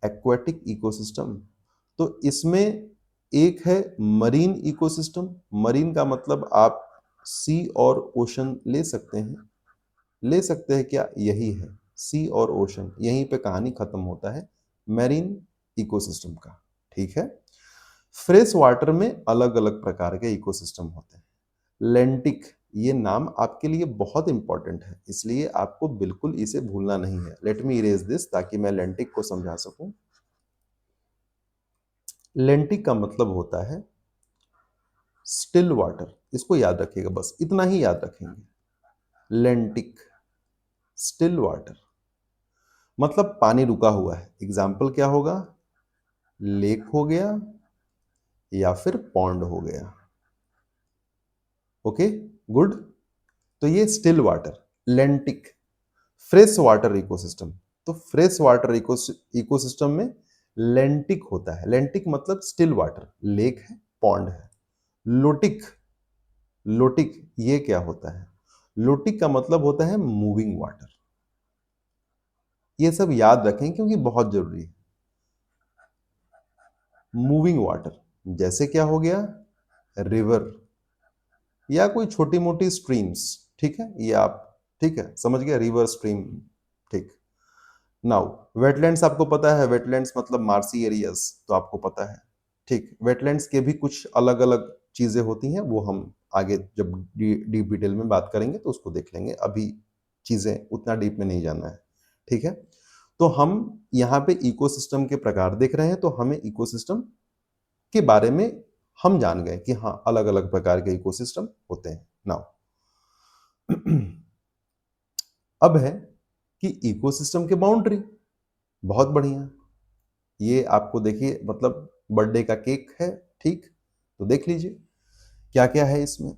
एक्वेटिक इकोसिस्टम, तो इसमें एक है मरीन इकोसिस्टम। मरीन का मतलब आप सी और ओशन ले सकते हैं। ले सकते हैं क्या? यही है, सी और ओशन, यहीं पे कहानी खत्म होता है मैरीन इकोसिस्टम का। ठीक है? फ्रेश वाटर में अलग अलग प्रकार के इकोसिस्टम होते हैं। लेंटिक, ये नाम आपके लिए बहुत इंपॉर्टेंट है, इसलिए आपको बिल्कुल इसे भूलना नहीं है। लेट मी इरेज दिस ताकि मैं लेंटिक को समझा सकूं। लेंटिक का मतलब होता है स्टिल वाटर। इसको याद रखिएगा, बस इतना ही याद रखेंगे। लेंटिक, स्टिल वाटर, मतलब पानी रुका हुआ है। एग्जाम्पल क्या होगा? लेक हो गया या फिर पॉन्ड हो गया। Okay, good. तो ये still water, लेंटिक। Fresh water ecosystem, तो फ्रेश वाटर इकोसिस्टम में लेंटिक होता है। लेंटिक मतलब स्टिल वाटर, लेक है, पॉन्ड है। लोटिक, लोटिक ये क्या होता है? लोटिक का मतलब होता है मूविंग वाटर। ये सब याद रखें क्योंकि बहुत जरूरी है। मूविंग वाटर जैसे क्या हो गया? रिवर या कोई छोटी मोटी स्ट्रीम्स। ठीक है, ये आप ठीक है समझ गए, रिवर, स्ट्रीम। ठीक। नाउ वेटलैंड्स आपको पता है, वेटलैंड्स मतलब मार्सी एरियाज, तो आपको पता है। ठीक, वेटलैंड्स के भी कुछ अलग अलग चीजें होती हैं, वो हम आगे जब डीप डिटेल में बात करेंगे तो उसको देख लेंगे। अभी चीजें उतना डीप में नहीं जाना है। ठीक है, तो हम यहाँ पे इकोसिस्टम के प्रकार देख रहे हैं, तो हमें इकोसिस्टम के बारे में हम जान गए कि हाँ अलग अलग प्रकार के इकोसिस्टम होते हैं। नाउ अब है कि इकोसिस्टम के बाउंड्री। बहुत बढ़िया। ये आपको देखिए मतलब बर्थडे का केक है। ठीक, तो देख लीजिए क्या क्या है इसमें।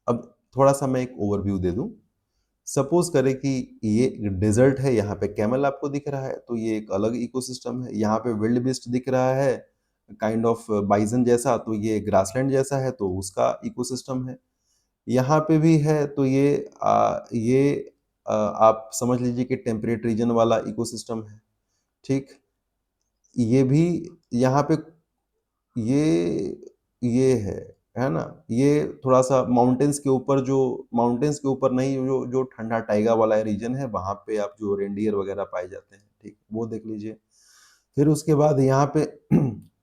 अब थोड़ा सा मैं एक ओवरव्यू दे दूं। सपोज करें कि ये डेजर्ट है, यहाँ पे कैमल आपको दिख रहा है, तो ये एक अलग इकोसिस्टम है। यहाँ पे विल्ड बीस्ट दिख रहा है, काइंड ऑफ बाइजन जैसा, तो ये ग्रासलैंड जैसा है, तो उसका इकोसिस्टम है। यहाँ पे भी है, तो आप समझ लीजिए कि टेम्परेट रीजन वाला इकोसिस्टम है। ठीक, ये भी यहाँ पे ये है ना? ये थोड़ा सा माउंटेन्स के ऊपर, जो माउंटेन्स के ऊपर नहीं, जो जो ठंडा टाइगा वाला रीजन है, वहां पे आप जो रेंडियर वगैरह पाए जाते हैं। ठीक, वो देख लीजिए। फिर उसके बाद यहाँ पे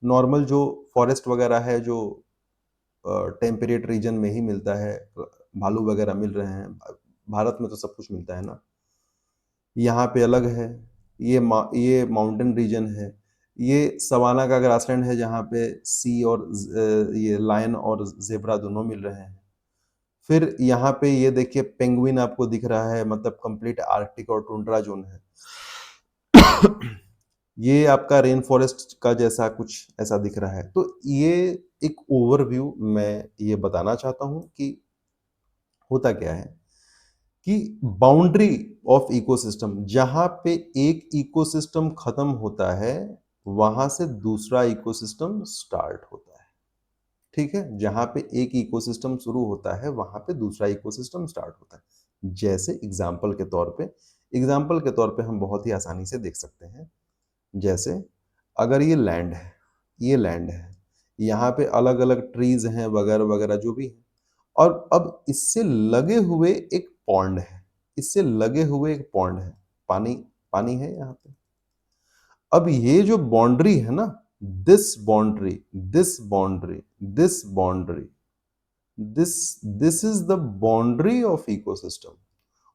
नॉर्मल जो फॉरेस्ट वगैरह है, जो टेम्परेट रीजन में ही मिलता है, भालू वगैरह मिल रहे हैं। भारत में तो सब कुछ मिलता है ना। यहाँ पे अलग है। ये माउंटेन रीजन है। ये सवाना का ग्रासलैंड है, जहाँ पे सी और ये लायन और जेब्रा दोनों मिल रहे हैं। फिर यहाँ पे ये देखिए पेंगुइन आपको दिख रहा है, मतलब कंप्लीट आर्कटिक और टुंड्रा जोन है। ये आपका रेन फॉरेस्ट का जैसा कुछ ऐसा दिख रहा है। तो ये एक ओवरव्यू मैं ये बताना चाहता हूँ कि होता क्या है कि बाउंड्री ऑफ इकोसिस्टम, जहां पे एक इकोसिस्टम खत्म होता है वहां से दूसरा इकोसिस्टम स्टार्ट होता है। ठीक है, जहां पे एक इकोसिस्टम शुरू होता है वहां पे दूसरा इकोसिस्टम स्टार्ट होता है। जैसे एग्जाम्पल के तौर पे हम बहुत ही आसानी से देख सकते हैं। जैसे अगर ये लैंड है, ये लैंड है, यहाँ पे अलग अलग ट्रीज हैं वगैरह वगैरह जो भी है, और अब इससे लगे हुए एक पॉन्ड है, इससे लगे हुए एक पॉन्ड है, पानी, पानी है यहाँ पे। अब ये जो बाउंड्री है ना, this boundary, this boundary, this boundary, this this is the boundary of ecosystem.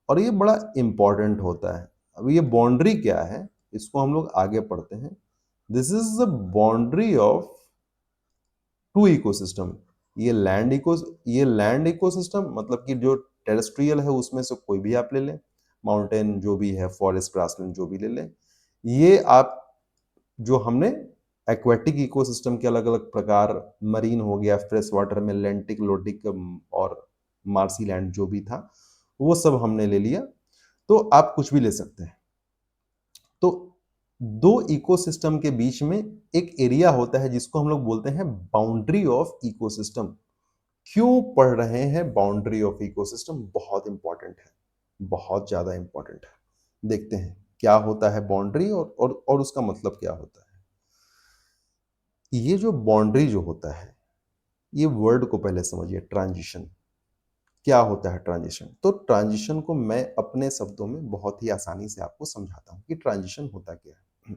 और ये बड़ा इंपॉर्टेंट होता है। अब ये बाउंड्री क्या है, इसको हम लोग आगे पढ़ते हैं। This is the boundary of two ecosystem. ये लैंड इकोसिस्टम मतलब कि जो टेरेस्ट्रियल है उसमें से कोई भी आप ले लें, माउंटेन जो भी है, फॉरेस्ट, ग्रासलैंड जो भी ले लें। ये आप जो हमने एक्वेटिक इकोसिस्टम के अलग-अलग प्रकार, मरीन हो गया, फ्रेश वाटर में लेंटिक, लोटिक और मार्सी लैंड जो भी था, वो सब हमने ले लिया। तो आप कुछ भी ले सकते हैं। तो 2 इकोसिस्टम के बीच में एक एरिया होता है जिसको हम लोग बोलते हैं बाउंड्री ऑफ इकोसिस्टम। क्यों पढ़ रहे हैं बाउंड्री ऑफ इकोसिस्टम? बहुत इंपॉर्टेंट है, बहुत ज़्यादा इंपॉर्टेंट है। देखते हैं क्या होता है बाउंड्री और उसका मतलब क्या होता है। ये जो बाउंड्री जो होता है, ये वर्ड को पहले समझिए, ट्रांजिशन। क्या होता है ट्रांजिशन? तो ट्रांजिशन को मैं अपने शब्दों में बहुत ही आसानी से आपको समझाता हूँ कि ट्रांजिशन होता क्या है।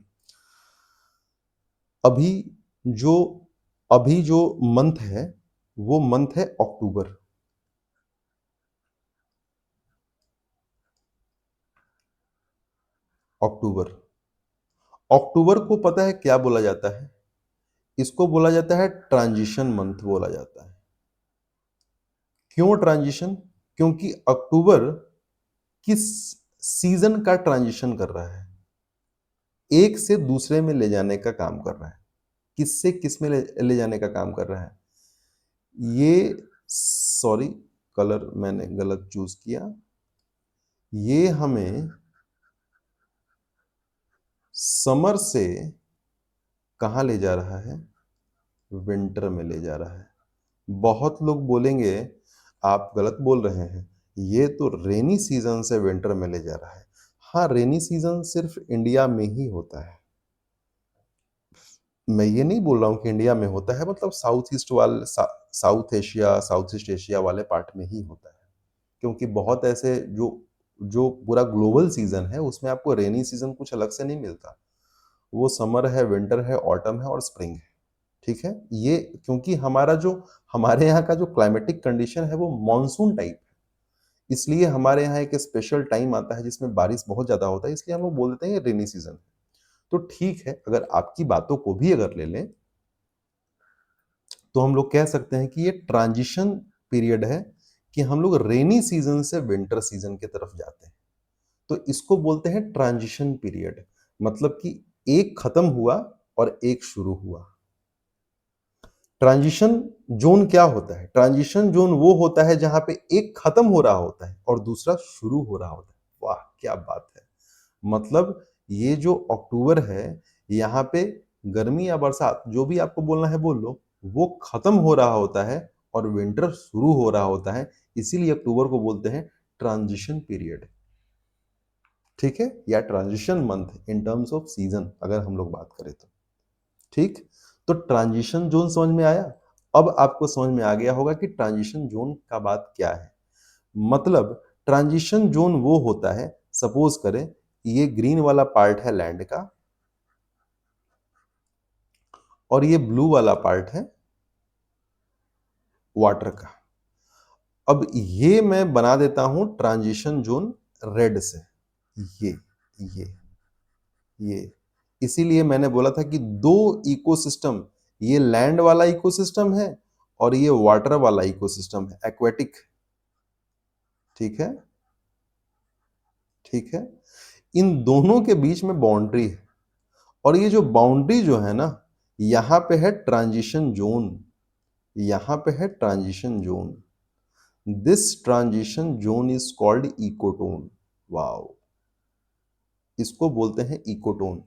अभी जो अभी जो मंथ है, वो मंथ है अक्टूबर। अक्टूबर अक्टूबर को पता है क्या बोला जाता है? इसको बोला जाता है ट्रांजिशन मंथ बोला जाता है। क्यों ट्रांजिशन? क्योंकि अक्टूबर किस सीजन का ट्रांजिशन कर रहा है, एक से दूसरे में ले जाने का काम कर रहा है। किससे किस में ले जाने का काम कर रहा है? ये सॉरी, कलर मैंने गलत चूज किया। ये हमें समर से कहाँ ले जा रहा है? विंटर में ले जा रहा है। बहुत लोग बोलेंगे आप गलत बोल रहे हैं, ये तो रेनी सीजन से विंटर में ले जा रहा है। हाँ, रेनी सीजन सिर्फ इंडिया में ही होता है। मैं ये नहीं बोल रहा हूँ कि इंडिया में होता है, मतलब साउथ ईस्ट एशिया वाले पार्ट में ही होता है। क्योंकि बहुत ऐसे जो जो पूरा ग्लोबल सीजन है उसमें आपको रेनी सीजन कुछ अलग से नहीं मिलता। वो समर है, विंटर है, ऑटम है और स्प्रिंग है। ठीक है? ये क्योंकि हमारे यहाँ का जो क्लाइमेटिक कंडीशन है वो मॉनसून टाइप है। इसलिए हमारे यहाँ एक स्पेशल टाइम आता है जिसमें बारिश बहुत ज़्यादा होता है, इसलिए हम लोग बोल देते हैं ये रेनी सीजन है। तो ठीक है, अगर आपकी बातों को भी अगर ले लें, तो हम लोग कह सकते हैं कि ये ट्रांजिशन पीरियड है कि हम लोग रेनी सीजन से विंटर सीजन की तरफ जाते हैं। तो इसको बोलते हैं ट्रांजिशन पीरियड। मतलब कि एक खत्म हुआ और एक शुरू हुआ। ट्रांजिशन जोन क्या होता है? ट्रांजिशन जोन वो होता है जहां पे एक खत्म हो रहा होता है और दूसरा शुरू हो रहा होता है। वाह क्या बात है! मतलब ये जो अक्टूबर है, यहाँ पे गर्मी या बरसात जो भी आपको बोलना है बोल लो, वो खत्म हो रहा होता है और विंटर शुरू हो रहा होता है। इसीलिए अक्टूबर को बोलते हैं ट्रांजिशन पीरियड। ठीक है? या transition month in terms off season अगर हम लोग बात करें तो। ठीक? तो ट्रांजिशन जोन समझ में आया। अब आपको समझ में आ गया होगा कि ट्रांजिशन जोन का बात क्या है। मतलब ट्रांजिशन जोन वो होता है, सपोज करें ये ग्रीन वाला पार्ट है लैंड का और ये ब्लू वाला पार्ट है वाटर का। अब ये मैं बना देता हूं ट्रांजिशन जोन रेड से। ये ये ये इसीलिए मैंने बोला था कि दो इकोसिस्टम, ये लैंड वाला इकोसिस्टम है और ये वाटर वाला इकोसिस्टम है, एक्वेटिक। ठीक है? ठीक है? इन दोनों के बीच में बाउंड्री है और ये जो बाउंड्री जो है ना, यहां पे है ट्रांजिशन जोन। यहां पे है transition zone. This transition zone is called ecotone. Wow! इसको बोलते हैं इकोटोन।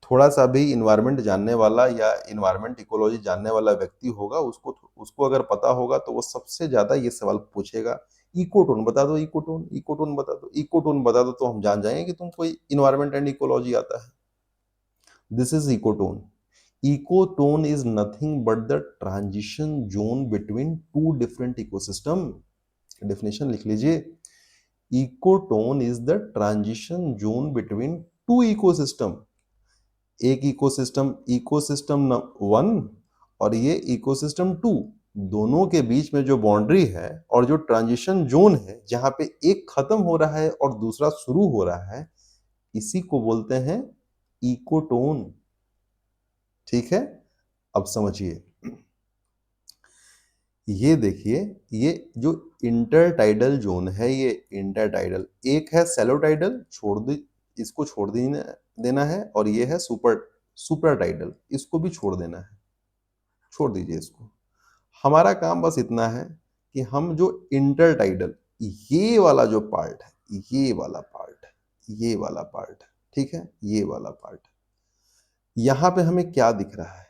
थोड़ा सा भी इन्वायरमेंट जानने वाला या इन्वायरमेंट इकोलॉजी जानने वाला व्यक्ति होगा, उसको उसको अगर पता होगा तो वो सबसे ज्यादा ये सवाल पूछेगा, इकोटोन बता दो, इकोटोन, इकोटोन बता दो, इकोटोन बता दो, तो हम जान जाएंगे कि तुम कोई इन्वायरमेंट एंड इकोलॉजी आता है। This is ecotone. Ecotone is nothing but the transition zone between two different ecosystem। Definition लिख लीजिए। Ecotone is the transition zone between two ecosystem. एक इकोसिस्टम इकोसिस्टम वन और ये इकोसिस्टम टू, दोनों के बीच में जो बाउंड्री है और जो ट्रांजिशन जोन है जहां पे एक खत्म हो रहा है और दूसरा शुरू हो रहा है, इसी को बोलते हैं इकोटोन। ठीक है? अब समझिए, ये देखिए, ये जो इंटरटाइडल जोन है, ये इंटरटाइडल, एक है सेलो टाइडल, छोड़ दी, इसको छोड़ देना देना है, और ये है सुपर सुपर टाइडल, इसको भी छोड़ देना है, छोड़ दीजिए इसको। हमारा काम बस इतना है कि हम जो इंटर टाइडल, ये वाला जो पार्ट है, ये वाला पार्ट है, ये वाला पार्ट है, ठीक है, ये वाला पार्ट है, यहां पे हमें क्या दिख रहा है?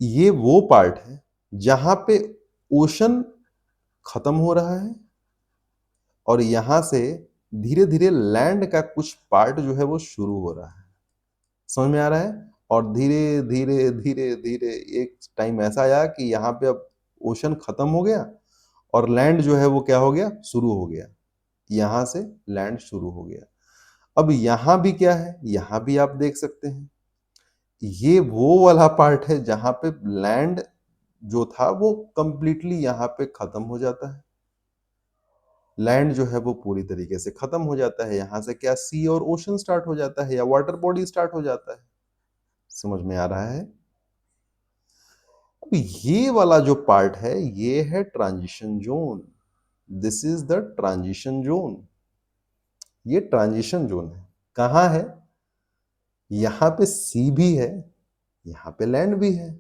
ये वो पार्ट है जहां पे ओशन खत्म हो रहा है और यहां से धीरे धीरे लैंड का कुछ पार्ट जो है वो शुरू हो रहा है। समझ में आ रहा है? और धीरे धीरे धीरे धीरे एक टाइम ऐसा आया कि यहाँ पे अब ओशन खत्म हो गया और लैंड जो है वो क्या हो गया? शुरू हो गया। यहाँ से लैंड शुरू हो गया। अब यहाँ भी क्या है? यहाँ भी आप देख सकते हैं, ये वो वाला पार्ट है जहां पे लैंड जो था वो कंप्लीटली यहाँ पे खत्म हो जाता है। लैंड जो है वो पूरी तरीके से खत्म हो जाता है। यहाँ से क्या? सी और ओशन स्टार्ट हो जाता है या वाटर बॉडी स्टार्ट हो जाता है। समझ में आ रहा है? अब ये वाला जो पार्ट है ये है transition zone. This is the transition zone. ये ट्रांजिशन जोन है। कहां है? यहां पे सी भी है, यहां पे लैंड भी है।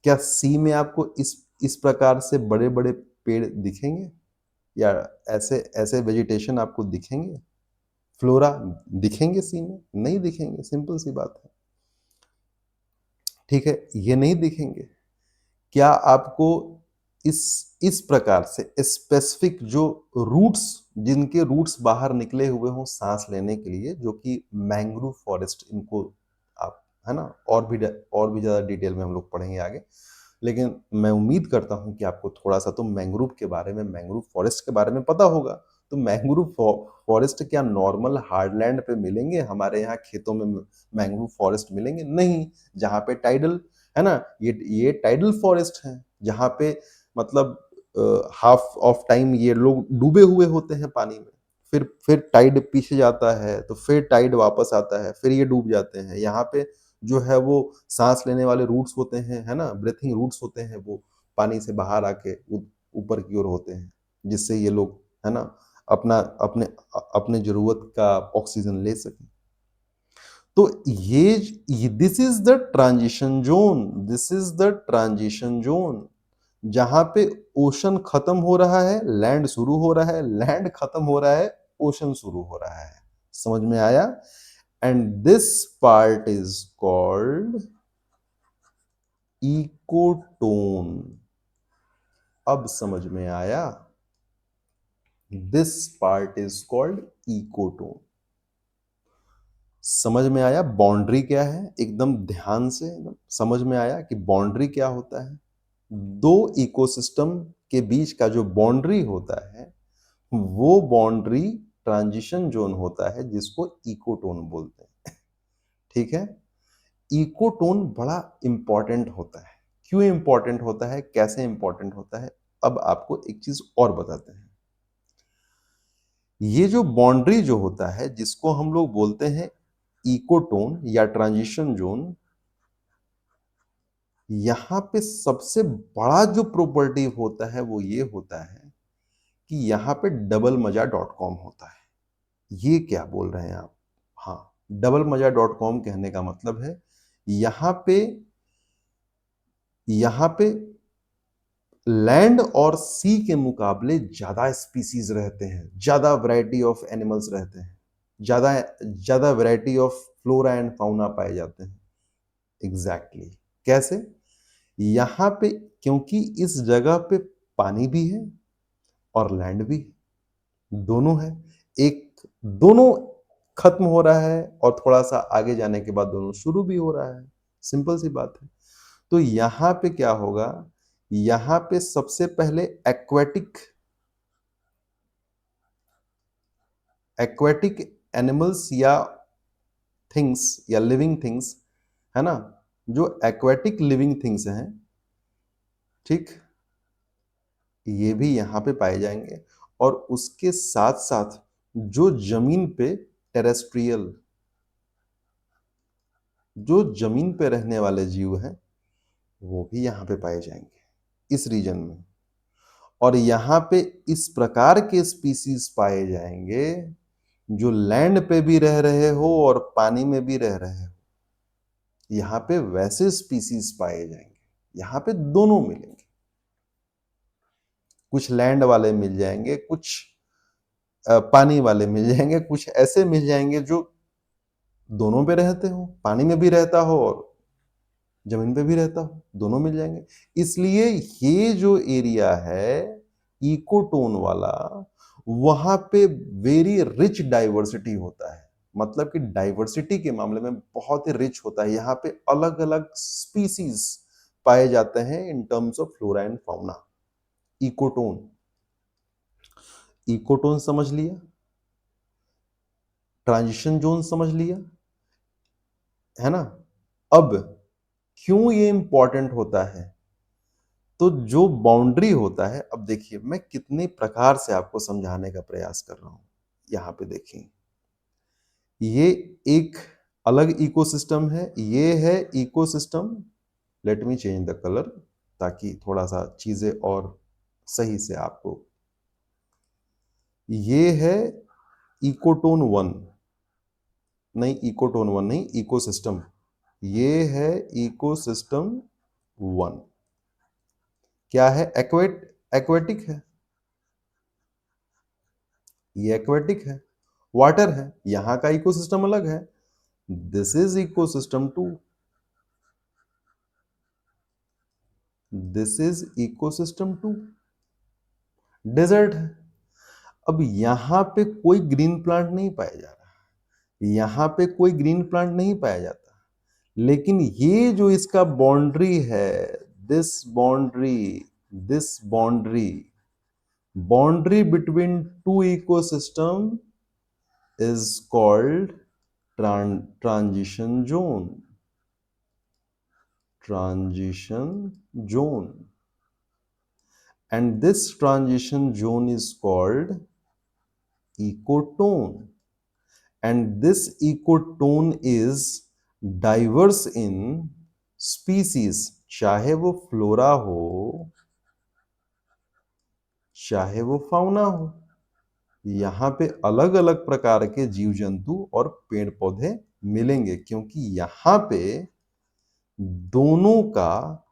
क्या सी में आपको इस प्रकार से बड़े बड़े पेड़ दिखेंगे या ऐसे ऐसे वेजिटेशन आपको दिखेंगे? फ्लोरा दिखेंगे सी में? नहीं दिखेंगे, सिंपल सी बात है। ठीक है, ये नहीं दिखेंगे। क्या आपको इस प्रकार से स्पेसिफिक जो रूट्स, जिनके रूट्स बाहर निकले हुए हों सांस लेने के लिए, जो कि मैंग्रोव फॉरेस्ट, इनको आप, है ना, और भी ज्यादा डिटेल में हम लोग पढ़ेंगे आगे, लेकिन मैं उम्मीद करता हूं कि आपको थोड़ा सा तो मैंग्रोव के बारे में, मैंग्रोव फॉरेस्ट के बारे में पता होगा। तो मैंग्रोव फॉरेस्ट क्या नॉर्मल हार्डलैंड पे मिलेंगे? हमारे यहाँ खेतों में मैंग्रोव फॉरेस्ट मिलेंगे? नहीं। जहाँ पे टाइडल, है ना, ये टाइडल फॉरेस्ट है जहाँ पे मतलब हाफ ऑफ टाइम ये लोग डूबे हुए होते हैं पानी में, फिर टाइड पीछे जाता है तो फिर टाइड वापस आता है, फिर ये डूब जाते हैं। यहाँ पे जो है वो सांस लेने वाले रूट्स होते हैं, है ना, ब्रीथिंग रूट्स होते हैं, वो पानी से बाहर आके ऊपर की ओर होते हैं, जिससे ये लोग, है ना, अपना अपने अपने जरूरत का ऑक्सीजन ले सकें। तो ये this is the transition zone, this is the transition zone, जहां पे ओशन खत्म हो रहा है, लैंड शुरू हो रहा है, लैंड खत्म हो रहा है, ओशन शुरू हो रहा है। समझ में आया? And this part is called ecotone. अब समझ में आया? This part is called ecotone. समझ में आया बाउंड्री क्या है? एकदम ध्यान से एकदम समझ में आया कि बाउंड्री क्या होता है? दो इकोसिस्टम के बीच का जो बाउंड्री होता है वो बाउंड्री ट्रांजिशन जोन होता है, जिसको इकोटोन बोलते हैं। ठीक है? इकोटोन बड़ा इंपॉर्टेंट होता है। क्यों इंपॉर्टेंट होता है, कैसे इंपॉर्टेंट होता है, अब आपको एक चीज और बताते हैं। ये जो बाउंड्री जो होता है, जिसको हम लोग बोलते हैं इकोटोन या ट्रांजिशन जोन, यहां पे सबसे बड़ा जो प्रॉपर्टी होता है वो ये होता है कि यहां पे डबल मजा डॉट कॉम होता है। ये क्या बोल रहे हैं आप? हाँ, डबल मजा डॉट कॉम कहने का मतलब है यहां पे यहां पे लैंड और सी के मुकाबले ज्यादा स्पीसीज रहते हैं, ज्यादा वैरायटी ऑफ एनिमल्स रहते हैं, ज्यादा ज्यादा variety of flora and fauna पाए जाते हैं। Exactly exactly. कैसे? यहां पे क्योंकि इस जगह पे पानी भी है और लैंड भी है, दोनों है। एक, दोनों खत्म हो रहा है और थोड़ा सा आगे जाने के बाद दोनों शुरू भी हो रहा है। सिंपल सी बात है। तो यहां पे क्या होगा? यहां पे सबसे पहले एक्वेटिक एक्वेटिक एनिमल्स या थिंग्स या लिविंग थिंग्स, है ना, जो एक्वेटिक लिविंग थिंग्स हैं, ठीक, ये भी यहां पे पाए जाएंगे। और उसके साथ साथ जो जमीन पे टेरेस्ट्रियल, जो जमीन पे रहने वाले जीव हैं, वो भी यहां पे पाए जाएंगे इस रीजन में। और यहां पे इस प्रकार के स्पीसीज पाए जाएंगे जो लैंड पे भी रह रहे हो और पानी में भी रह रहे हो। यहाँ पे वैसे स्पीसीज पाए जाएंगे, यहाँ पे दोनों मिलेंगे। कुछ लैंड वाले मिल जाएंगे, कुछ पानी वाले मिल जाएंगे, कुछ ऐसे मिल जाएंगे जो दोनों पे रहते हो, पानी में भी रहता हो और जमीन पे भी रहता हो, दोनों मिल जाएंगे। इसलिए ये जो एरिया है इकोटोन वाला, वहां पे वेरी रिच डाइवर्सिटी होता है। मतलब कि डाइवर्सिटी के मामले में बहुत ही रिच होता है। यहाँ पे अलग अलग स्पीसीज पाए जाते हैं in terms of flora and fauna. Ecotone, ecotone समझ लिया, ट्रांजिशन जोन समझ लिया, है ना। अब क्यों ये इंपॉर्टेंट होता है, तो जो बाउंड्री होता है, अब देखिए मैं कितने प्रकार से आपको समझाने का प्रयास कर रहा हूं। यहां पे देखिए, ये एक अलग इकोसिस्टम है, ये है ecosystem. Let me change the colour ताकि थोड़ा सा चीजें और सही से आपको, ये है इकोटोन वन, नहीं इकोटोन वन नहीं, इकोसिस्टम। ये है इकोसिस्टम वन। क्या है? एक्वेटिक है, ये एक्वेटिक है, वाटर है, यहां का इकोसिस्टम अलग है। This is ecosystem two, this is ecosystem two, desert है। अब यहां पे कोई ग्रीन प्लांट नहीं पाया जा रहा, यहां पे कोई ग्रीन प्लांट नहीं पाया जाता, लेकिन ये जो इसका बाउंड्री है, this boundary, this boundary, boundary between two ecosystem is called transition zone, transition zone, and this transition zone is called ecotone, and this ecotone is diverse in species, चाहे वो फ्लोरा हो चाहे वो फाउना हो। यहाँ पे अलग अलग प्रकार के जीव जंतु और पेड़ पौधे मिलेंगे, क्योंकि यहाँ पे दोनों का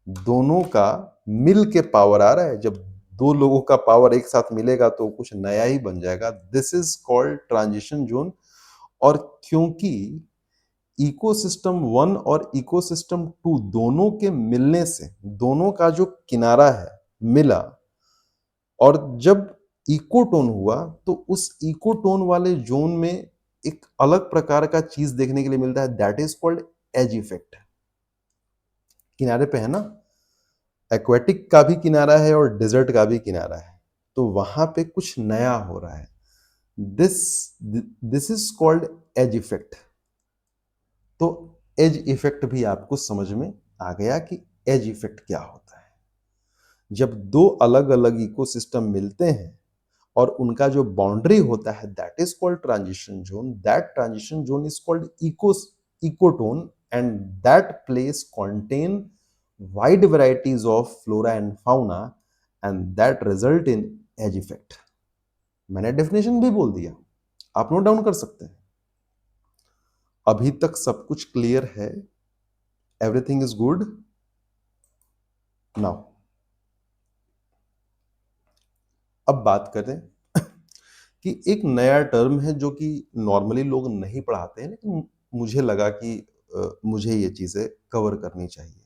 दोनों का मिल के पावर आ रहा है। जब दो लोगों का पावर एक साथ मिलेगा तो कुछ नया ही बन जाएगा। This is called transition zone. और क्योंकि इकोसिस्टम वन और इकोसिस्टम टू दोनों के मिलने से, दोनों का जो किनारा है मिला, और जब इकोटोन हुआ तो उस इकोटोन वाले जोन में एक अलग प्रकार का चीज देखने के लिए मिलता है, that is called edge effect. किनारे पे है ना, एक्वेटिक का भी किनारा है और डेजर्ट का भी किनारा है, तो वहां पे कुछ नया हो रहा है। This this is called edge effect. तो एज इफेक्ट भी आपको समझ में आ गया कि एज इफेक्ट क्या होता है। जब दो अलग अलग इकोसिस्टम मिलते हैं और उनका जो बाउंड्री होता है, that is called transition zone. That transition zone is called ecotone, and that place contain wide varieties of flora and fauna, and that result in edge effect। मैंने डेफिनेशन भी बोल दिया, आप नोट डाउन कर सकते हैं। अभी तक सब कुछ क्लियर है? Everything is good? नाउ अब बात करें कि एक नया टर्म है जो कि नॉर्मली लोग नहीं पढ़ाते हैं, लेकिन मुझे लगा कि मुझे ये चीजें कवर करनी चाहिए।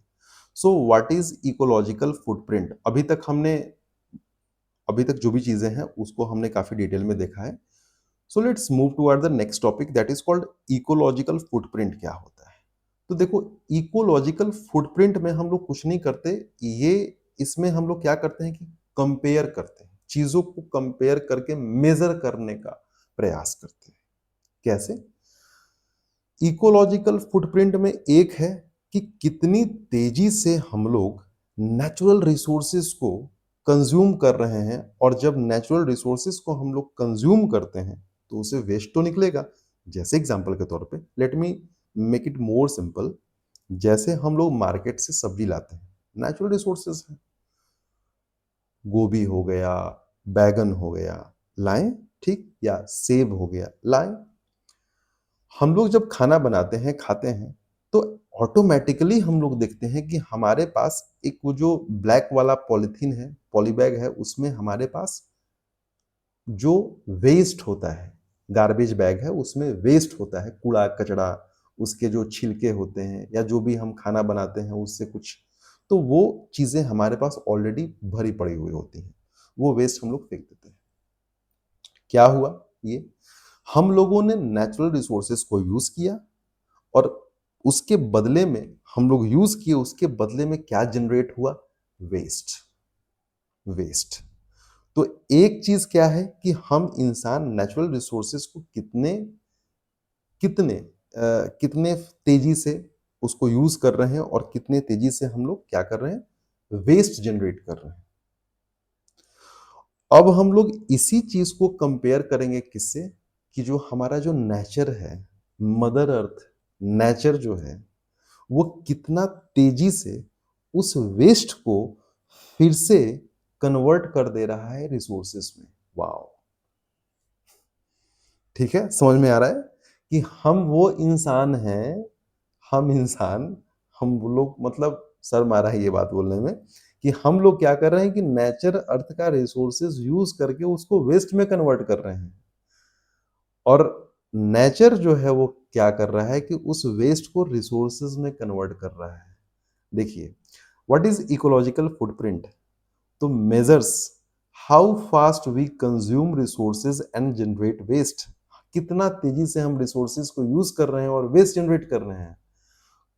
So what is ecological footprint? अभी तक जो भी चीजें हैं उसको हमने काफी डिटेल में देखा है। So let's move toward the next topic, that is called ecological footprint. क्या होता है? तो देखो, इकोलॉजिकल फुटप्रिंट में हम लोग कुछ नहीं करते, ये इसमें हम लोग क्या करते हैं कि कंपेयर करते हैं, चीजों को कंपेयर करके मेजर करने का प्रयास करते हैं। कैसे? इकोलॉजिकल फुटप्रिंट में एक है कि कितनी तेजी से हम लोग नेचुरल रिसोर्सेज को कंज्यूम कर रहे हैं, और जब नेचुरल रिसोर्सेज को हम लोग कंज्यूम करते हैं तो उसे वेस्ट तो निकलेगा। जैसे एग्जांपल के तौर पे, let me make it more simple. जैसे हम लोग मार्केट से सब्जी लाते हैं, नेचुरल रिसोर्सेज है, गोभी हो गया, बैगन हो गया, लाएं, ठीक, या सेब हो गया, लाएं। हम लोग जब खाना बनाते हैं, खाते हैं, तो ऑटोमेटिकली हम लोग देखते हैं कि हमारे पास एक वो जो ब्लैक वाला पॉलीथीन है, पॉली बैग है, उसमें हमारे पास जो वेस्ट होता है, गार्बेज बैग है, उसमें वेस्ट होता है, कूड़ा-कचरा, उसके जो छिलके होते हैं या जो भी हम खाना बनाते हैं उससे कुछ, तो वो चीज़ें हमारे पास ऑलरेडी भरी पड़ी हुई होती हैं। वो वेस्ट हम लोग फेंक देते हैं। क्या हुआ ये? हम लोगों ने नेचुरल रिसोर्सेज़ को यूज़ किया और उसके बदले में हम लोग यूज़ किए, उसके बदले में क्या जनरेट हुआ? Waste, waste. तो एक चीज़ क्या है कि हम इंसान नेचुरल रिसोर्सेज़ को कितने कितने तेज़ी से उसको यूज़ कर रहे हैं और कितने तेज़ी से हम लोग क्या कर रहे हैं? वेस्ट जनरेट कर रहे हैं। अब हम लोग इसी चीज़ को कंपेयर करेंगे किससे? कि जो हमारा जो नेचर है, मदर अर्थ, नेचर जो है, वो कितना तेज़ी से उस वेस्ट को फिर से कन्वर्ट कर दे रहा है रिसोर्सेज़ में। वॉव! ठीक है? समझ में आ रहा है कि हम वो इंसान हैं, हम इंसान, हम वो लोग, मतलब शर्म आ रहा है ये बात बोलने में, कि हम लोग क्या कर रहे हैं कि नेचर अर्थ का रिसोर्सेज़ यूज़ करके उसको वेस्ट में कन्वर्ट कर रहे हैं। और नेचर जो है वो क्या कर रहा है कि उस वेस्ट को रिसोर्सेज़ में कन्वर्ट कर रहा है। देखिए, व्हाट इज़ इकोलॉजिकल फुटप्रिंट? तो measures how fast we consume resources and generate waste. कितना तेजी से हम रिसोर्सेज को यूज कर रहे हैं और वेस्ट जनरेट कर रहे हैं,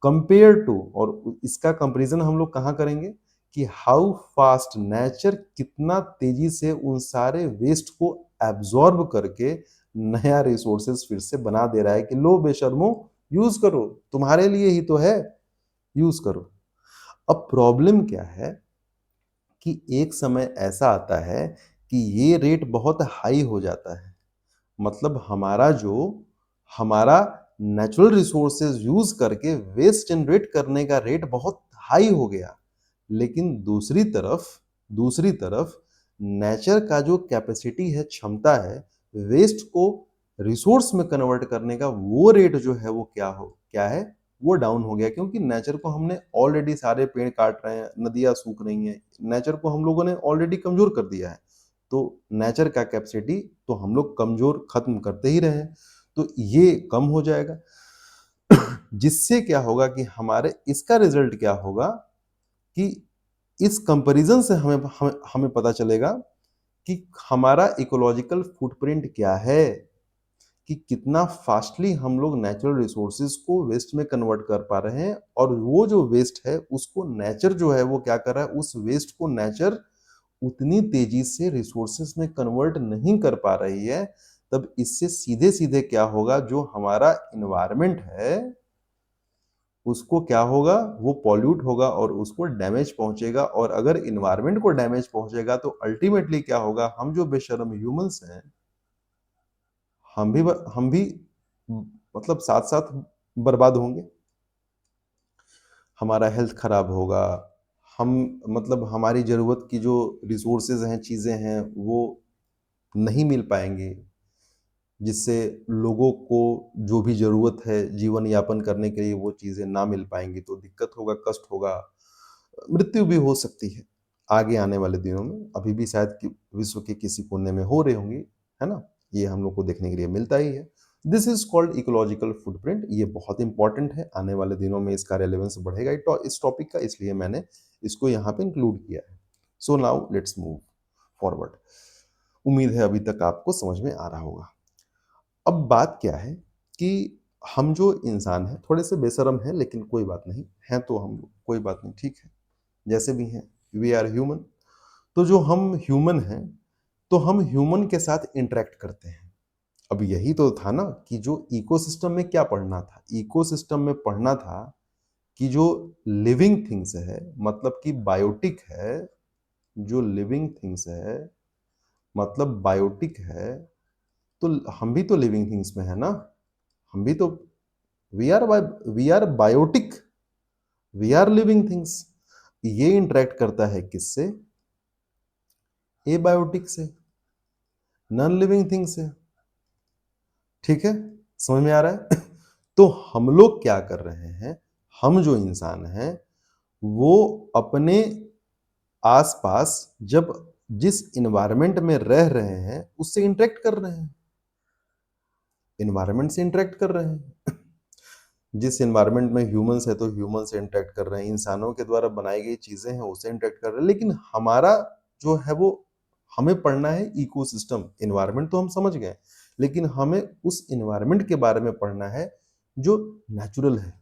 कंपेयर टू। और इसका कंपैरिजन हम लोग कहाँ करेंगे कि हाउ फास्ट नेचर कितना तेजी से उन सारे वेस्ट को एब्जॉर्ब करके नया रिसोर्सेज फिर से बना दे रहा है कि लो बेशर्मो, यूज करो, तुम्हारे लिए ही तो है, यूज करो। अब प्रॉब्लम क्या है कि एक समय ऐसा आता है कि ये रेट बहुत हाई हो जाता है। मतलब हमारा नेचुरल रिसोर्सेज यूज करके वेस्ट जनरेट करने का रेट बहुत हाई हो गया। लेकिन दूसरी तरफ नेचर का जो कैपेसिटी है, क्षमता है, वेस्ट को रिसोर्स में कन्वर्ट करने का, वो रेट जो है वो क्या है, वो डाउन हो गया। क्योंकि नेचर को हमने ऑलरेडी, सारे पेड़ काट रहे हैं, नदियां सूख रही हैं, नेचर को हम लोगों ने ऑलरेडी कमजोर कर दिया है। तो नेचर का कैपेसिटी तो हम लोग कमजोर खत्म करते ही रहे हैं, तो ये कम हो जाएगा। जिससे क्या होगा कि हमारे इसका रिजल्ट क्या होगा कि इस कंपैरिजन से हमें हमें हमें पता चलेगा कि हमारा इकोलॉजिकल फुटप्रिंट क्या है, कि कितना फास्टली हम लोग नेचुरल रिसोर्सेज को वेस्ट में कन्वर्ट कर पा रहे हैं। और वो जो वेस्ट है उसको नेचर जो है वो क्या कर रहा है, उस वेस्ट को नेचर उतनी तेजी से रिसोर्सेज में कन्वर्ट नहीं कर पा रही है। तब इससे सीधे सीधे क्या होगा, जो हमारा इन्वायरमेंट है उसको क्या होगा, वो पॉल्यूट होगा और उसको डैमेज पहुंचेगा। और अगर इन्वायरमेंट को डैमेज पहुंचेगा तो अल्टीमेटली क्या होगा, हम जो बेशर्म ह्यूमंस हैं, हम भी मतलब साथ साथ बर्बाद होंगे। हमारा हेल्थ खराब होगा, हम मतलब हमारी ज़रूरत की जो रिसोर्सेज हैं, चीज़ें हैं, वो नहीं मिल पाएंगे, जिससे लोगों को जो भी ज़रूरत है जीवन यापन करने के लिए वो चीज़ें ना मिल पाएंगी, तो दिक्कत होगा, कष्ट होगा, मृत्यु भी हो सकती है आगे आने वाले दिनों में। अभी भी शायद कि विश्व के किसी कोने में हो रही होंगी, है ना? ये हम लोग को देखने के लिए मिलता ही है। This is called ecological footprint. ये बहुत इंपॉर्टेंट है, आने वाले दिनों में इसका रेलेवेंस बढ़ेगा इस टॉपिक का, इसलिए मैंने इसको यहाँ पे इंक्लूड किया है। So now let's move forward. उम्मीद है अभी तक आपको समझ में आ रहा होगा। अब बात क्या है कि हम जो इंसान हैं थोड़े से बेशर्म हैं, लेकिन कोई बात नहीं, हैं तो हम लोग, कोई बात नहीं, ठीक है, जैसे भी हैं, वी आर ह्यूमन। तो जो हम ह्यूमन हैं, तो हम ह्यूमन के साथ इंटरेक्ट करते हैं। अब यही तो था ना कि जो इकोसिस्टम में क्या पढ़ना था, इकोसिस्टम में पढ़ना था कि जो लिविंग थिंग्स है, मतलब कि बायोटिक है, जो लिविंग थिंग्स है मतलब बायोटिक है, तो हम भी तो लिविंग थिंग्स में है ना, हम भी तो, we are we are biotic, we are living things. ये इंटरेक्ट करता है किससे? एबायोटिक से, नॉन लिविंग थिंग से। ठीक है, समझ में आ रहा है? तो हम लोग क्या कर रहे हैं, हम जो इंसान हैं, वो अपने आस-पास जब जिस एनवायरनमेंट में रह रहे हैं, उससे इंटरैक्ट कर रहे हैं। एनवायरनमेंट से इंटरैक्ट कर रहे हैं। जिस एनवायरनमेंट में ह्यूमन्स है, तो ह्यूमन से इंटरैक्ट कर रहे हैं, इंसानों के द्वारा बनाई गई चीज़ें हैं, उससे इंटरैक्ट कर रहे हैं। लेकिन हमारा जो है वो हमें पढ़ना है इकोसिस्टम, एनवायरनमेंट तो हम समझ गए, लेकिन हमें उस एनवायरनमेंट के बारे में पढ़ना है, जो नेचुरल है,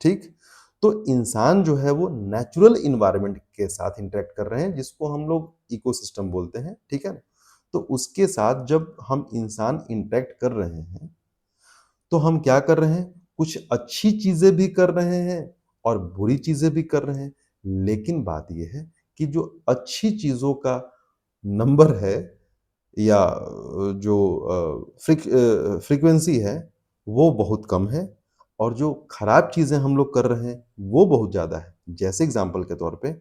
ठीक? तो इंसान जो है वो नेचुरल एनवायरनमेंट के साथ इंटरैक्ट कर रहे हैं, जिसको हम लोग इकोसिस्टम बोलते हैं, ठीक है ना? तो उसके साथ जब हम इंसान इंटरैक्ट कर रहे हैं, तो हम क्या कर रहे हैं? कुछ अच्छी चीज़ें भी कर रहे हैं और बुरी चीज़ें भी कर रहे हैं। लेकिन बात ये है कि जो अच्छी चीज़ों का नंबर है या जो फ्रीक्वेंसी है, वो बहुत कम है और जो खराब चीज़ें हम लोग कर रहे हैं, वो बहुत ज़्यादा है। जैसे एग्ज़ाम्पल के तौर पे,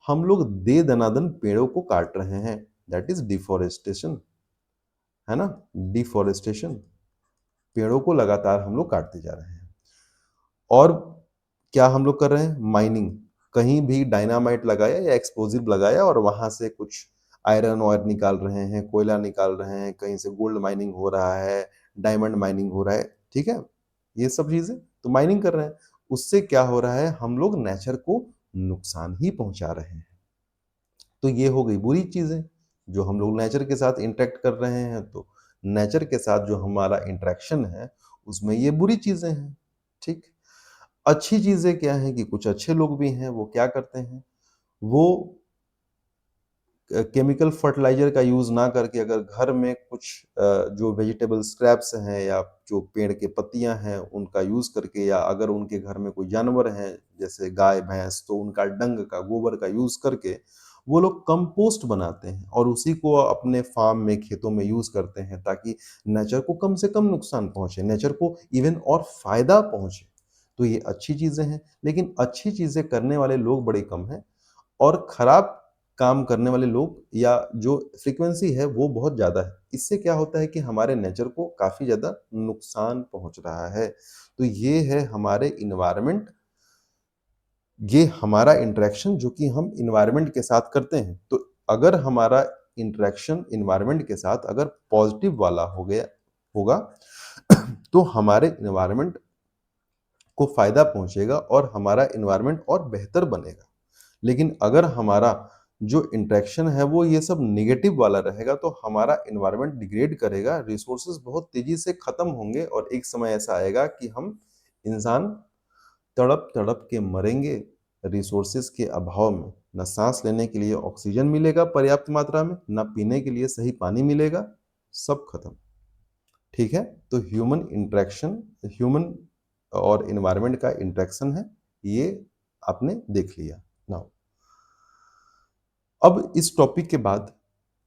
हम लोग दे दनादन पेड़ों को काट रहे हैं, दैट इज़ डिफ़ॉरेस्टेशन, है ना? डिफ़ॉरेस्टेशन, पेड़ों को लगातार हम लोग काटते जा रहे हैं। और क्या हम लोग कर रहे हैं? माइनिंग। कहीं भी डायनामाइट लगाया या एक्सप्लोज़िव लगाया और वहाँ से कुछ आयरन ओर निकाल रहे हैं, कोयला निकाल रहे हैं, कहीं से गोल्ड माइनिंग हो रहा है, डायमंड माइनिंग हो रहा है, ठीक है? ये सब चीज़ें, तो माइनिंग कर रहे हैं। उससे क्या हो रहा है? हम लोग नेचर को नुकसान ही पहुँचा रहे हैं। तो ये हो गई बुरी चीज़ें, जो हम लोग नेचर के साथ इंटरैक्ट कर रहे हैं, तो नेचर के साथ जो हमारा इंटरैक्शन है, उसमें ये बुरी चीज़ें हैं, ठीक? अच्छी चीज़ें क्या हैं कि कुछ अच्छे लोग भी हैं, वो क्या करते हैं, वो केमिकल फर्टिलाइज़र का यूज़ ना करके अगर घर में कुछ जो वेजिटेबल स्क्रैप्स हैं या जो पेड़ के पत्तियाँ हैं, उनका यूज़ करके या अगर उनके घर में कोई जानवर हैं, जैसे गाय, भैंस, तो उनका डंग का, गोबर का यूज़ करके वो लोग कंपोस्ट बनाते हैं और उसी को अपने फार्म में, खेतों में यूज़ करते हैं ताकि नेचर को कम से कम नुकसान पहुँचे, नेचर को इवन और फ़ायदा पहुँचे। तो ये अच्छी चीज़ें हैं, लेकिन अच्छी चीज़ें करने वाले लोग बड़े कम हैं और खराब काम करने वाले लोग या जो फ्रीक्वेंसी है वो बहुत ज़्यादा है। इससे क्या होता है कि हमारे नेचर को काफ़ी ज़्यादा नुकसान पहुँच रहा है। तो ये है हमारे एनवायरनमेंट, ये हमारा इंटरैक्शन जो कि हम एनवायरनमेंट के साथ करते हैं। तो अगर हमारा इंटरैक्शन एनवायरनमेंट के साथ अगर पॉज़िटिव वाला हो गया होगा तो हमारे एनवायरनमेंट को फ़ायदा पहुँचेगा और हमारा एनवायरनमेंट और बेहतर बनेगा। लेकिन अगर हमारा जो इंटरेक्शन है वो ये सब नेगेटिव वाला रहेगा तो हमारा एनवायरनमेंट डिग्रेड करेगा, रिसोर्सेज बहुत तेजी से खत्म होंगे और एक समय ऐसा आएगा कि हम इंसान तड़प-तड़प के मरेंगे रिसोर्सेज के अभाव में। ना साँस लेने के लिए ऑक्सीजन मिलेगा पर्याप्त मात्रा में, ना पीने के लिए सही पानी मिलेगा, सब खत्म। ठीक है? तो ह्यूमन इंटरेक्शन, ह्यूमन और एनवायरनमेंट का इंटरेक्शन है, ये आपने देख लिया। नाउ अब इस टॉपिक के बाद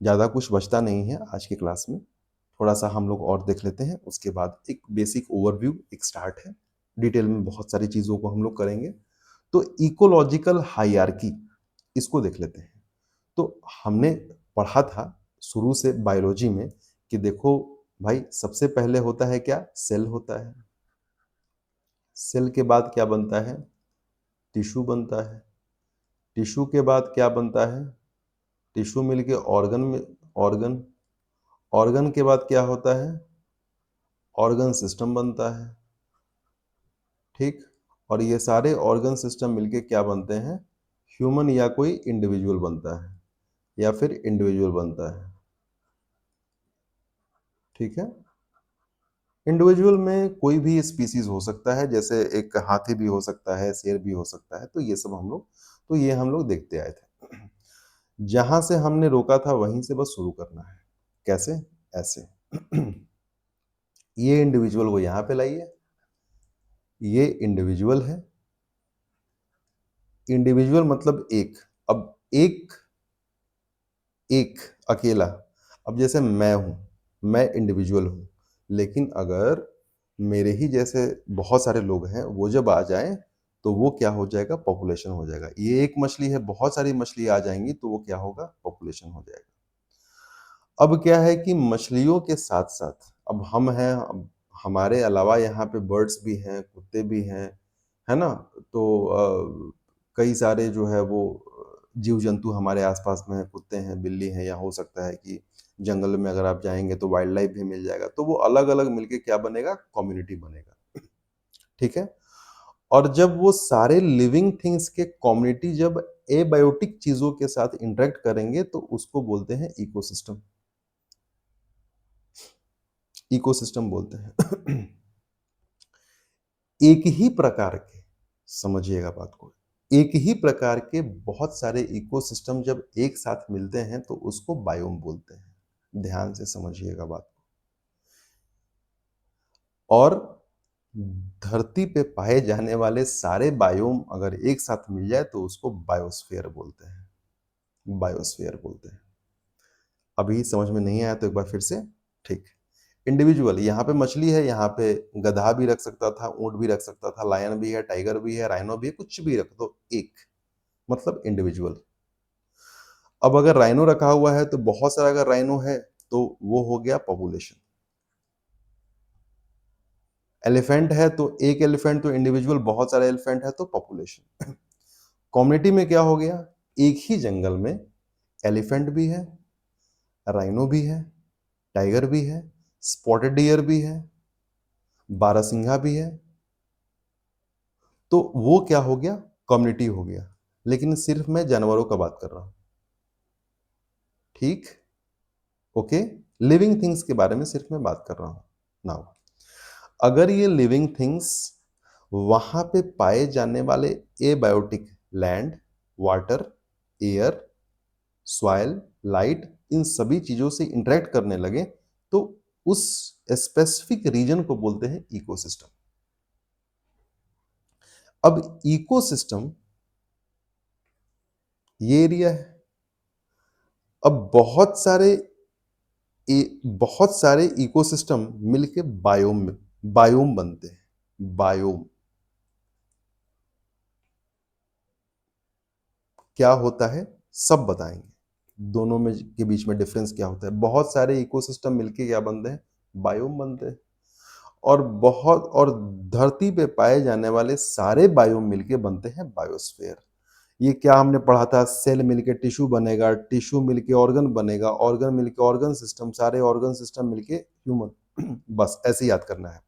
ज़्यादा कुछ बचता नहीं है आज की क्लास में। थोड़ा-सा हम लोग और देख लेते हैं, उसके बाद एक बेसिक ओवरव्यू, एक स्टार्ट है। डिटेल में बहुत सारी चीज़ों को हम लोग करेंगे। तो इकोलॉजिकल हायरार्की, इसको देख लेते हैं। तो हमने पढ़ा था शुरू से बायोलॉजी में कि देखो भाई, सबसे पहले होता है क्या? सेल होता है। सेल के बाद क्या बनता है? टिश्यू बनता है। टिश्यू के बाद क्या बनता है? टिश्यू मिलके ऑर्गन, ऑर्गन के बाद क्या होता है? ऑर्गन सिस्टम बनता है, ठीक? और ये सारे ऑर्गन सिस्टम मिलके क्या बनते हैं? ह्यूमन या कोई इंडिविजुअल बनता है या फिर इंडिविजुअल बनता है, ठीक है? इंडिविजुअल में कोई भी स्पीशीज़ हो सकता है, जैसे एक हाथी भी हो सकता है, शेर भी हो सकता है, तो ये सब हम लोग देखते आए थे। जहाँ से हमने रोका था वहीं से बस शुरू करना है। कैसे? ऐसे। ये इंडिविजुअल को यहाँ पे लाइए, ये इंडिविजुअल है, इंडिविजुअल मतलब एक। अब एक एक अकेला, अब जैसे मैं हूँ, मैं इंडिविजुअल हूँ, लेकिन अगर मेरे ही जैसे बहुत सारे लोग हैं, वो जब आ जाएँ, तो वो क्या हो जाएगा? पॉपुलेशन हो जाएगा। ये एक मछली है, बहुत सारी मछली आ जाएँगी, तो वो क्या होगा? पॉपुलेशन हो जाएगा। अब क्या है कि मछलियों के साथ-साथ अब हम हैं, अब हमारे अलावा यहाँ पे बर्ड्स भी हैं, कुत्ते भी हैं, है ना? तो कई सारे जो है वो जीव-जंतु हमारे आस-पास में हैं, कुत्ते हैं, बिल्ली हैं, या हो सकता है कि जंगल में अगर आप जाएँगे तो वाइल्ड लाइफ भी मिल जाएगा। तो वो अलग-अलग मिलके क्या बनेगा? कम्युनिटी बनेगा। ठीक है? और जब वो सारे लिविंग थिंग्स के कम्युनिटी जब एबायोटिक चीज़ों के साथ इंटरैक्ट करेंगे तो उसको बोलते हैं इकोसिस्टम। इकोसिस्टम बोलते हैं। एक ही प्रकार के, समझिएगा बात को, एक ही प्रकार के बहुत सारे इकोसिस्टम जब एक साथ मिलते हैं तो उसको बायोम बोलते हैं। ध्यान से समझिएगा बात को। और धरती पे पाए जाने वाले सारे बायोम अगर एक साथ मिल जाए तो उसको बायोस्फीयर बोलते हैं। बायोस्फीयर बोलते हैं। अभी समझ में नहीं आया तो एक बार फिर से, ठीक। इंडिविजुअल, यहाँ पे मछली है, यहाँ पे गधा भी रख सकता था, ऊँट भी रख सकता था, लायन भी है, टाइगर भी है, राइनो भी है, कुछ भी रख दो, एक, मतलब इंडिविजुअल। अब अगर राइनो रखा हुआ है तो बहुत सारा अगर राइनो है तो वो हो गया पॉपुलेशन। एलिफेंट है तो एक एलिफेंट तो इंडिविजुअल, बहुत सारे एलिफेंट है तो पॉपुलेशन। कम्युनिटी में क्या हो गया? एक ही जंगल में एलिफेंट भी है, राइनो भी है, टाइगर भी है, स्पॉटेड डियर भी है, बारहसिंघा भी है। तो वो क्या हो गया? कम्युनिटी हो गया। लेकिन सिर्फ मैं जानवरों का बात कर रहा हूं। ठीक, ओके। लिविंग थिंग्स के बारे में सिर्फ मैं बात कर रहा हूं नाउ। अगर ये लिविंग थिंग्स वहां पे पाए जाने वाले abiotic land, water, air, soil, light, इन सभी चीजों से इंटरेक्ट करने लगे तो उस स्पेसिफिक रीजन को बोलते हैं इकोसिस्टम। अब इकोसिस्टम ये एरिया है। अब बहुत सारे इकोसिस्टम मिलके बायोम बनते हैं। बायोम क्या होता है सब बताएंगे। दोनों में के बीच में डिफरेंस क्या होता है। बहुत सारे इकोसिस्टम मिलके क्या बनते हैं? बायोम बनते हैं। और धरती पे पाए जाने वाले सारे बायोम मिलके बनते हैं बायोस्फीयर। ये क्या हमने पढ़ा था? सेल मिलके टिश्यू बनेगा, टिश्यू मिलके ऑर्गन बनेगा, ऑर्गन मिलके ऑर्गन सिस्टम, सारे ऑर्गन सिस्टम मिलके ह्यूमन। बस ऐसे याद करना है।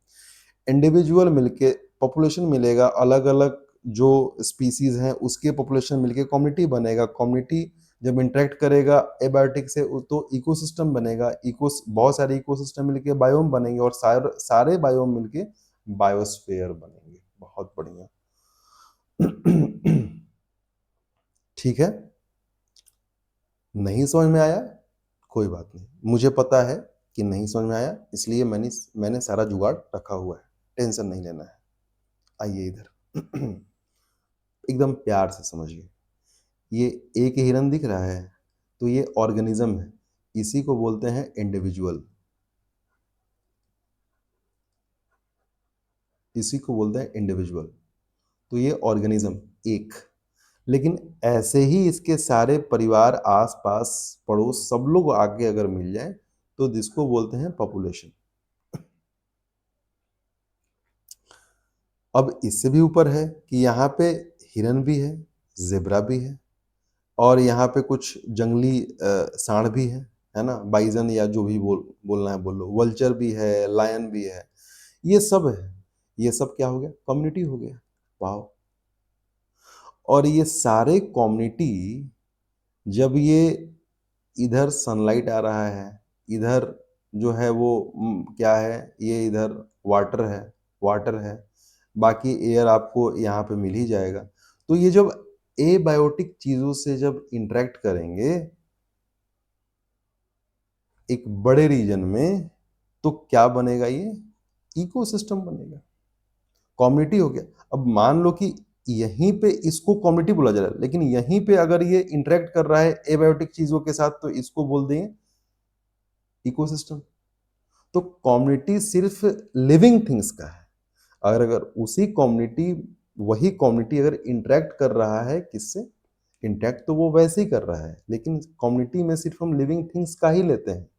इंडिविजुअल मिलके पॉपुलेशन मिलेगा, अलग अलग जो स्पीसीज हैं उसके पॉपुलेशन मिलके कम्युनिटी बनेगा। कम्युनिटी जब इंटरेक्ट करेगा एबायोटिक से तो इकोसिस्टम बनेगा। इको बहुत सारे इकोसिस्टम मिलके बायोम बनेंगे और सारे बायोम मिलके बायोस्फीयर बनेंगे। बहुत बढ़िया। ठीक है, नहीं समझ में आया कोई बात नहीं, मुझे पता है कि नहीं समझ में आया, इसलिए मैंने सारा जुगाड़ रखा हुआ है, टेंशन नहीं लेना है। आइए इधर। एकदम प्यार से समझिए। ये एक हिरन दिख रहा है तो ये ऑर्गेनिज्म है, इसी को बोलते हैं इंडिविजुअल, इसी को बोलते हैं इंडिविजुअल। तो ये ऑर्गेनिज्म एक, लेकिन ऐसे ही इसके सारे परिवार, आस पास, पड़ोस, सब लोग आगे अगर मिल जाए तो जिसको बोलते हैं पॉपुलेशन। अब इससे भी ऊपर है कि यहाँ पे हिरन भी है, जेब्रा भी है, और यहाँ पे कुछ जंगली सांड भी है ना, बाइजन या जो भी बोलना है बोल लो, वल्चर भी है, लायन भी है, ये सब है। ये सब क्या हो गया? कम्युनिटी हो गया। वाह। और ये सारे कम्युनिटी जब ये इधर सनलाइट आ रहा है, इधर जो है वो क्या है, ये इधर वाटर है, बाकी एयर आपको यहाँ पे मिल ही जाएगा। तो ये जब एबायोटिक चीजों से जब इंटरेक्ट करेंगे एक बड़े रीजन में तो क्या बनेगा? ये इकोसिस्टम बनेगा, कम्युनिटी हो गया। अब मान लो कि यहीं पे इसको कम्युनिटी बोला जा रहा है, लेकिन यहीं पे अगर ये इंटरेक्ट कर रहा है एबायोटिक चीजों के साथ तो इसको बोल देंगे इकोसिस्टम। तो कम्युनिटी सिर्फ लिविंग थिंग्स का है। अगर उसी कम्युनिटी वही कम्युनिटी अगर इंटरेक्ट कर रहा है किससे, इंटरेक्ट तो वो वैसे ही कर रहा है, लेकिन कम्युनिटी में सिर्फ हम लिविंग थिंग्स का ही लेते हैं।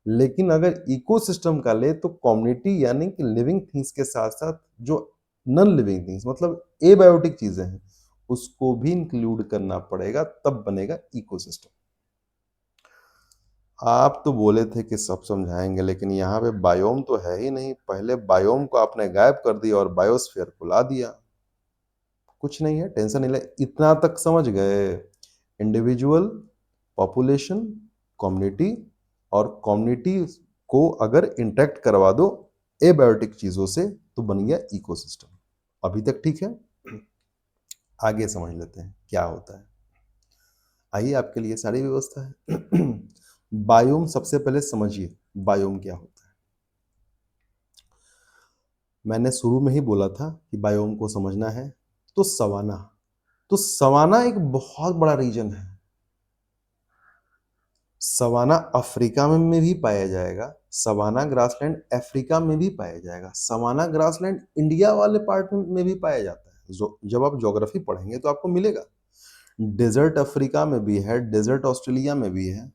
लेकिन अगर इकोसिस्टम का ले तो कम्युनिटी यानी कि लिविंग थिंग्स के साथ साथ जो नॉन लिविंग थिंग्स मतलब एबायोटिक चीजें हैं, उसको भी इंक्लूड करना पड़ेगा, तब बनेगा इकोसिस्टम। आप तो बोले थे कि सब समझाएंगे, लेकिन यहाँ पे बायोम तो है ही नहीं। पहले बायोम को आपने गायब कर दिया और बायोस्फीयर को ला दिया। कुछ नहीं है, टेंशन नहीं ले, इतना तक समझ गए। इंडिविजुअल, पॉपुलेशन, कम्युनिटी, और कम्युनिटी को अगर इंटरेक्ट करवा दो एबायोटिक चीजों से तो बन गया इकोसिस्टम। अभी तक ठीक है? आगे समझ लेते हैं क्या होता है। आइए, आपके लिए सारी व्यवस्था है। बायोम सबसे पहले समझिए, बायोम क्या होता है। मैंने शुरू में ही बोला था कि बायोम को समझना है। तो सवाना, तो सवाना एक बहुत बड़ा रीजन है। सवाना अफ्रीका में भी पाया जाएगा, सवाना ग्रासलैंड अफ्रीका में भी पाया जाएगा, सवाना ग्रासलैंड इंडिया वाले पार्ट में भी पाया जाता है। जब आप ज्योग्राफी पढ़ेंगे तो आपको मिलेगा। डेजर्ट अफ्रीका में भी है, डेजर्ट ऑस्ट्रेलिया में भी है,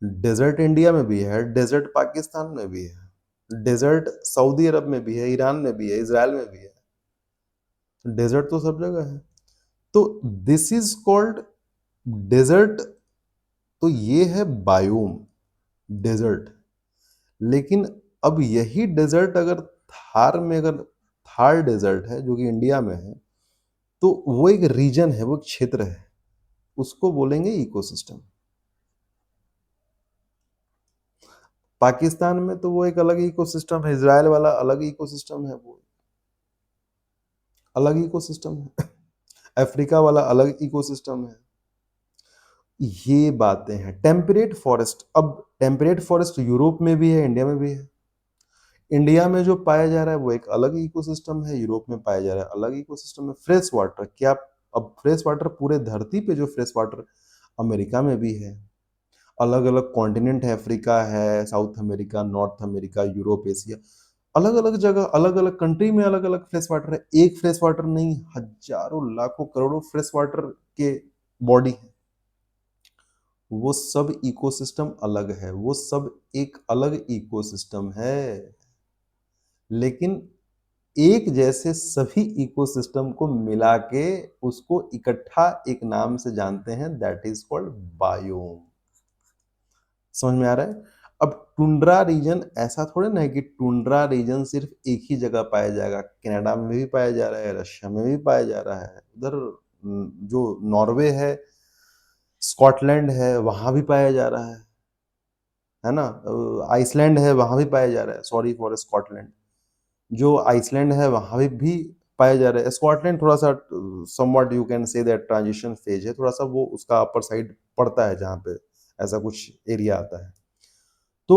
डेजर्ट इंडिया में भी है, डेजर्ट पाकिस्तान में भी है, डेजर्ट सऊदी अरब में भी है, ईरान में भी है, इजराइल में भी है। डेजर्ट तो सब जगह है। तो दिस इज कॉल्ड डेजर्ट। तो ये है बायोम, डेजर्ट। लेकिन अब यही डेजर्ट अगर थार में, अगर थार डेजर्ट है जो कि इंडिया में है, तो वो एक रीजन है, वो एक क्षेत्र है, उसको बोलेंगे इकोसिस्टम। पाकिस्तान में तो वो एक अलग इकोसिस्टम है, इजराइल वाला अलग इकोसिस्टम है, वो अलग इकोसिस्टम है। अफ्रीका वाला अलग इकोसिस्टम है। ये बातें हैं। टेम्परेट फॉरेस्ट, अब टेम्परेट फॉरेस्ट यूरोप में भी है, इंडिया में भी है। इंडिया में जो पाया जा रहा है वो एक अलग इकोसिस्टम है, यूरोप में पाया जा रहा है अलग इकोसिस्टम है। फ्रेश वाटर क्या, अब फ्रेश वाटर पूरे धरती पे जो फ्रेश वाटर अमेरिका में भी है, अलग अलग कॉन्टिनेंट है, अफ्रीका है, south America, north America, Europe, Asia, अलग अलग जगह, अलग अलग कंट्री में अलग अलग फ्रेश वाटर है। एक फ्रेश वाटर नहीं, हजारों लाखों करोड़ों फ्रेश वाटर के बॉडी है। वो सब इकोसिस्टम अलग है, वो सब एक अलग इकोसिस्टम है। लेकिन एक जैसे सभी इकोसिस्टम को मिला के उसको इकट्ठा एक नाम से जानते हैं, दैट इज कॉल्ड बायोम। समझ में आ रहा है? अब टुंड्रा रीजन ऐसा थोड़े ना है कि टुंड्रा रीजन सिर्फ एक ही जगह पाया जाएगा। कनाडा में भी पाया जा रहा है, रशिया में भी पाया जा रहा है, उधर जो नॉर्वे है, स्कॉटलैंड है, वहां भी पाया जा रहा है ना? आइसलैंड है, वहां भी पाया जा रहा है। सॉरी फॉर स्कॉटलैंड, जो आइसलैंड है वहां भी पाया जा रहा है। स्कॉटलैंड थोड़ा सा somewhat you can say that transition phase है, थोड़ा सा वो उसका अपर साइड पड़ता है जहाँ पे ऐसा कुछ एरिया आता है। तो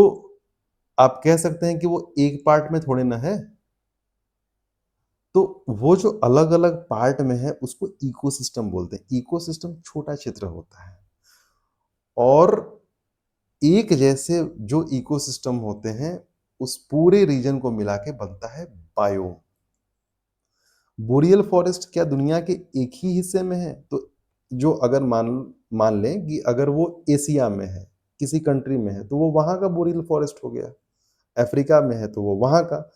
आप कह सकते हैं कि वो एक पार्ट में थोड़े ना है। तो वो जो अलग अलग पार्ट में है उसको इकोसिस्टम बोलते हैं। इकोसिस्टम छोटा क्षेत्र होता है, और एक जैसे जो इकोसिस्टम होते हैं उस पूरे रीजन को मिला के बनता है बायोम। बोरियल फॉरेस्ट क्या दुनिया के एक ही हिस्से में है? तो जो अगर मान मान लें कि अगर वो एशिया में है, किसी कंट्री में है, तो वो वहां का बोरियल फॉरेस्ट हो गया। अफ्रीका में है तो वो वहां का।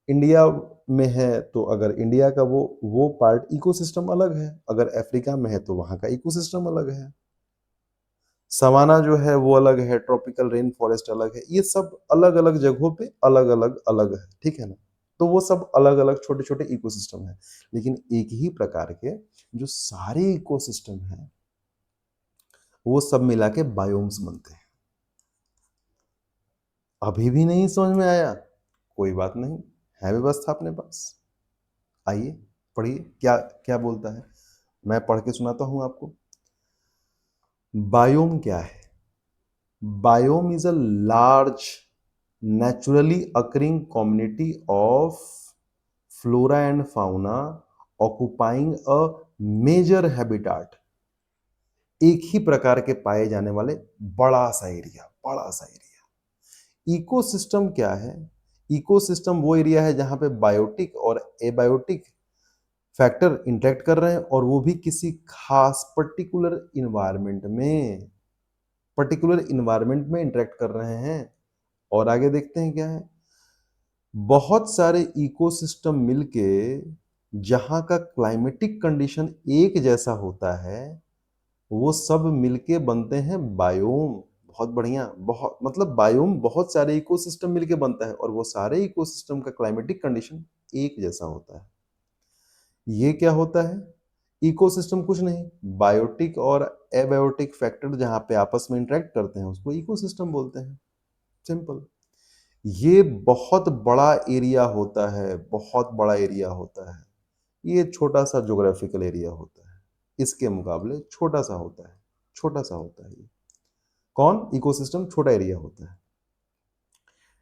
इंडिया में है तो अगर इंडिया का वो पार्ट इकोसिस्टम अलग है, अगर अफ्रीका में है तो वहां का इकोसिस्टम अलग है। सवाना जो है वो अलग है, ट्रॉपिकल रेन फॉरेस्ट अलग है। ये सब अलग अलग जगहों पे अलग अलग अलग है, ठीक है ना? तो वो सब अलग अलग छोटे छोटे इकोसिस्टम है, लेकिन एक ही प्रकार के जो सारे इकोसिस्टम है वो सब मिला के बायोम्स बनते हैं। अभी भी नहीं समझ में आया? कोई बात नहीं, है व्यवस्था अपने पास। आइए पढ़िए क्या क्या बोलता है, मैं पढ़ के सुनाता हूं आपको। बायोम क्या है? Biome is a large, naturally occurring community of flora and fauna occupying a major habitat। एक ही प्रकार के पाए जाने वाले बड़ा सा एरिया, बड़ा सा एरिया। इकोसिस्टम क्या है? इकोसिस्टम वो एरिया है जहां पे बायोटिक और एबायोटिक फैक्टर इंटरेक्ट कर रहे हैं, और वो भी किसी खास पर्टिकुलर इन्वायरमेंट में इंटरेक्ट कर रहे हैं। और आगे देखते हैं क्या है। बहुत सारे इकोसिस्टम मिलके जहाँ का क्लाइमेटिक कंडीशन एक जैसा होता है, वो सब मिलके बनते हैं बायोम। बहुत बढ़िया, बहुत मतलब बायोम बहुत सारे इकोसिस्टम मिलके बनता है और वो सारे इकोसिस्टम का क्लाइमेटिक कंडीशन एक जैसा होता है। ये क्या होता है? इकोसिस्टम कुछ नहीं, बायोटिक और एबायोटिक फैक्टर जहाँ पे आपस में इंटरेक्ट करते हैं उसको इकोसिस्टम बोलते हैं। सिंपल। ये बहुत बड़ा एरिया होता है, बहुत बड़ा एरिया होता है। ये छोटा-सा ज्योग्राफिकल एरिया होता है। इसके मुकाबले छोटा-सा होता है, छोटा-सा होता है ये। कौन? इकोसिस्टम छोटा एरिया होता है।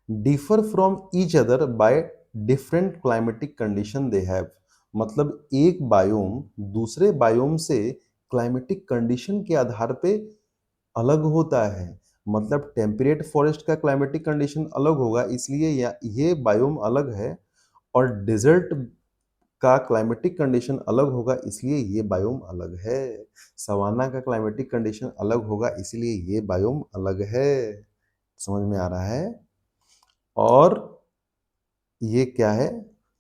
Differ from each other by different climatic condition they have. मतलब एक बायोम दूसरे बायोम से क्लाइमेटिक कंडीशन के आधार पे अलग होता है। मतलब टेम्परेट फॉरेस्ट का क्लाइमेटिक कंडीशन अलग होगा, इसलिए ये बायोम अलग है, और डेजर्ट का क्लाइमेटिक कंडीशन अलग होगा, इसलिए ये बायोम अलग है। सवाना का क्लाइमेटिक कंडीशन अलग होगा, इसलिए ये बायोम अलग है। समझ में आ रहा है? और ये क्या है?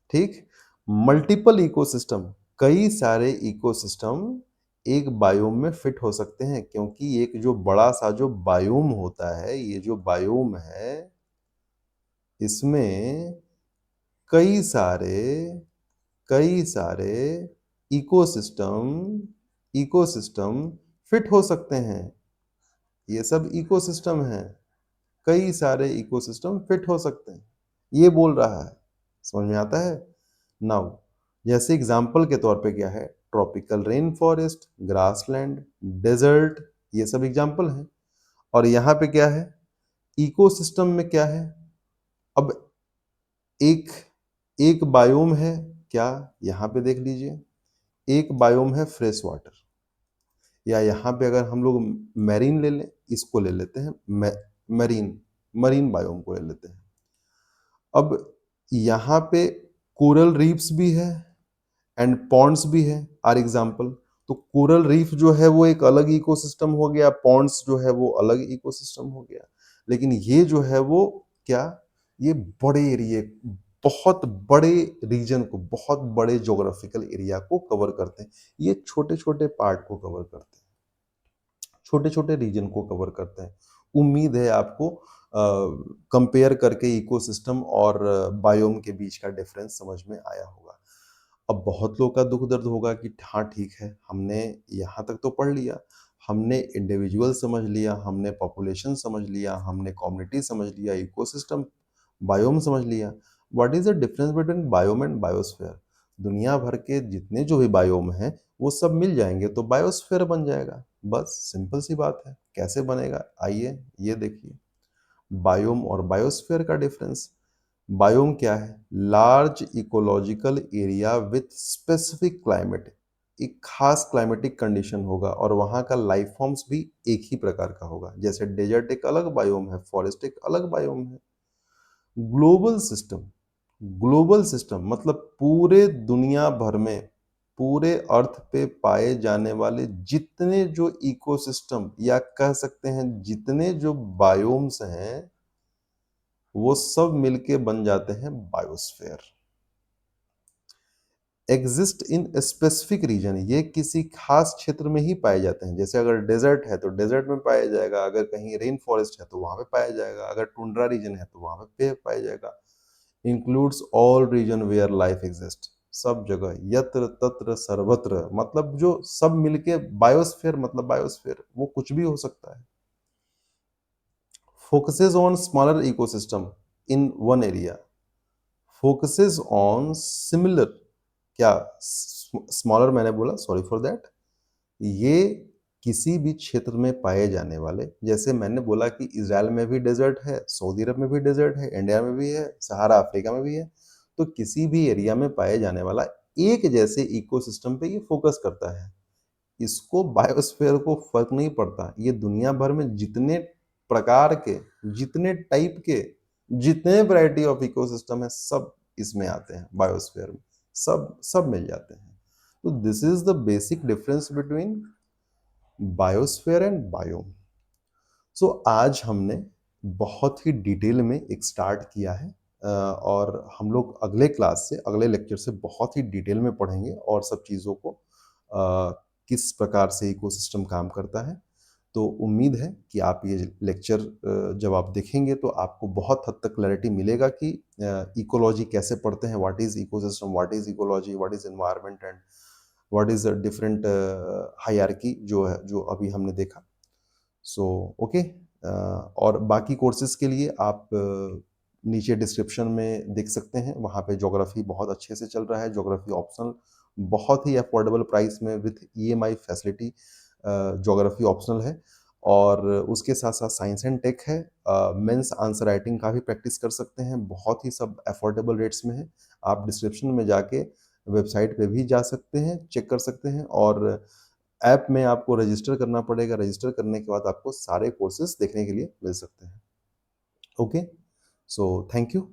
ठीक। मल्टीपल इकोसिस्टम, कई सारे इकोसिस्टम एक बायोम में फिट हो सकते हैं, क्योंकि एक जो बड़ा सा जो बायोम होता है, ये जो बायोम है, इसमें कई सारे कई सारे इकोसिस्टम इकोसिस्टम फिट हो सकते हैं। ये सब इकोसिस्टम हैं। कई सारे इकोसिस्टम फिट हो सकते हैं, ये बोल रहा है। समझ में आता है? नाउ, जैसे एग्जांपल के तौर पे क्या है, tropical rain forest, grassland, desert, ये सब एग्जांपल हैं। और यहाँ पे क्या है, इकोसिस्टम में क्या है? अब एक एक बायोम है, क्या? यहाँ पे देख लीजिए, एक बायोम है फ्रेश वाटर, या यहाँ पे अगर हम लोग मैरीन ले लें, इसको ले लेते हैं, मरीन मरीन बायोम को ले लेते हैं। अब यहाँ पे कोरल रीफ्स भी है एंड पॉन्ड्स भी है, आर एग्जाम्पल। तो कोरल रीफ जो है वो एक अलग इकोसिस्टम हो गया, पॉन्ड्स जो है वो अलग इकोसिस्टम हो गया। लेकिन ये जो है वो क्या, ये बड़े एरिया, बहुत बड़े रीजन को, बहुत बड़े ज्योग्राफिकल एरिया को कवर करते हैं। ये छोटे छोटे पार्ट को कवर करते हैं, छोटे छोटे रीजन को कवर करते हैं। उम्मीद है आपको कंपेयर करके इकोसिस्टम और बायोम के बीच का डिफरेंस समझ में आया होगा। अब बहुत लोग का दुख दर्द होगा कि हाँ ठीक है, हमने यहाँ तक तो पढ़ लिया, हमने इंडिविजुअल समझ लिया, हमने पॉपुलेशन समझ लिया, हमने कम्युनिटी समझ लिया, इकोसिस्टम, बायोम समझ लिया। What is the difference between biome and biosphere? दुनिया भर के जितने जो भी बायोम हैं वो सब मिल जाएंगे तो बायोस्फीयर बन जाएगा। बस सिंपल सी बात है। कैसे बनेगा? आइए ये देखिए, बायोम और बायोस्फीयर का डिफरेंस। बायोम क्या है? Large ecological area with specific climate. एक खास क्लाइमेटिक कंडीशन होगा और वहाँ का लाइफ फॉर्म्स भी एक ही प्रकार का होगा। जैसे डेजर्ट एक अलग बायोम है, फॉरेस्ट एक अलग बायोम है। ग्लोबल सिस्टम, ग्लोबल सिस्टम मतलब पूरे दुनिया भर में, पूरे अर्थ पे पाए जाने वाले जितने जो इकोसिस्टम, या कह सकते हैं जितने जो बायोम्स हैं, वो सब मिलके बन जाते हैं biosphere. Exist in specific region, ये किसी खास क्षेत्र में ही पाए जाते हैं। जैसे अगर डेजर्ट है तो डेजर्ट में पाया जाएगा, अगर कहीं रेन फॉरेस्ट है तो वहां पे पाया जाएगा, अगर टुंड्रा रीजन है तो वहां पे पाया जाएगा। Includes all region where life exist, सब जगह, यत्र तत्र सर्वत्र, मतलब जो सब मिलके बायोस्फीयर, मतलब बायोस्फीयर वो कुछ भी हो सकता है। Focuses on smaller ecosystem in one area, focuses on similar, क्या स्मॉलर मैंने बोला, सॉरी फॉर दैट, ये किसी भी क्षेत्र में पाए जाने वाले, जैसे मैंने बोला कि इजराइल में भी डेजर्ट है, सऊदी अरब में भी डेजर्ट है, इंडिया में भी है, सहारा अफ्रीका में भी है। तो किसी भी एरिया में पाए जाने वाला एक जैसे इकोसिस्टम पे ये फोकस करता है। इसको बायोस्फीयर को फर्क नहीं पड़ता, ये दुनिया भर में जितने प्रकार के, जितने टाइप के, जितने वैरायटी ऑफ इकोसिस्टम है, सब इसमें आते हैं बायोस्फीयर में, सब सब मिल जाते हैं। तो this is the basic difference between biosphere and biome. So आज हमने बहुत ही डिटेल में एक स्टार्ट किया है और हम लोग अगले क्लास से, अगले लेक्चर से बहुत ही डिटेल में पढ़ेंगे और सब चीज़ों को किस प्रकार से इकोसिस्टम काम करता है। तो उम्मीद है कि आप ये लेक्चर जब आप देखेंगे तो आपको बहुत हद तक क्लैरिटी मिलेगा कि इकोलॉजी कैसे पढ़ते हैं, what is ecosystem, what is ecology, what is environment and what is the different hierarchy जो है, जो अभी हमने देखा। सो ओके, और बाकी कोर्सेज़ के लिए आप नीचे डिस्क्रिप्शन में देख सकते हैं, वहाँ पे ज्योग्राफी बहुत अच्छे से चल रहा है, ज्योग्राफी ऑप्शनल बहुत ही अफोर्डेबल प्राइस में with EMI facility geography optional है। और उसके साथ-साथ साइंस एंड टेक है, मेंस आंसर राइटिंग का भी प्रैक्टिस कर सकते हैं, बहुत ही सब अफोर्डेबल रेट्स में है। आप डिस्क्रिप्शन में जाके वेबसाइट पे भी जा सकते हैं, चेक कर सकते हैं, और ऐप में आपको रजिस्टर करना पड़ेगा, रजिस्टर करने के बाद आपको सारे कोर्सेज़ देखने के लिए मिल सकते हैं। Okay, so thank you.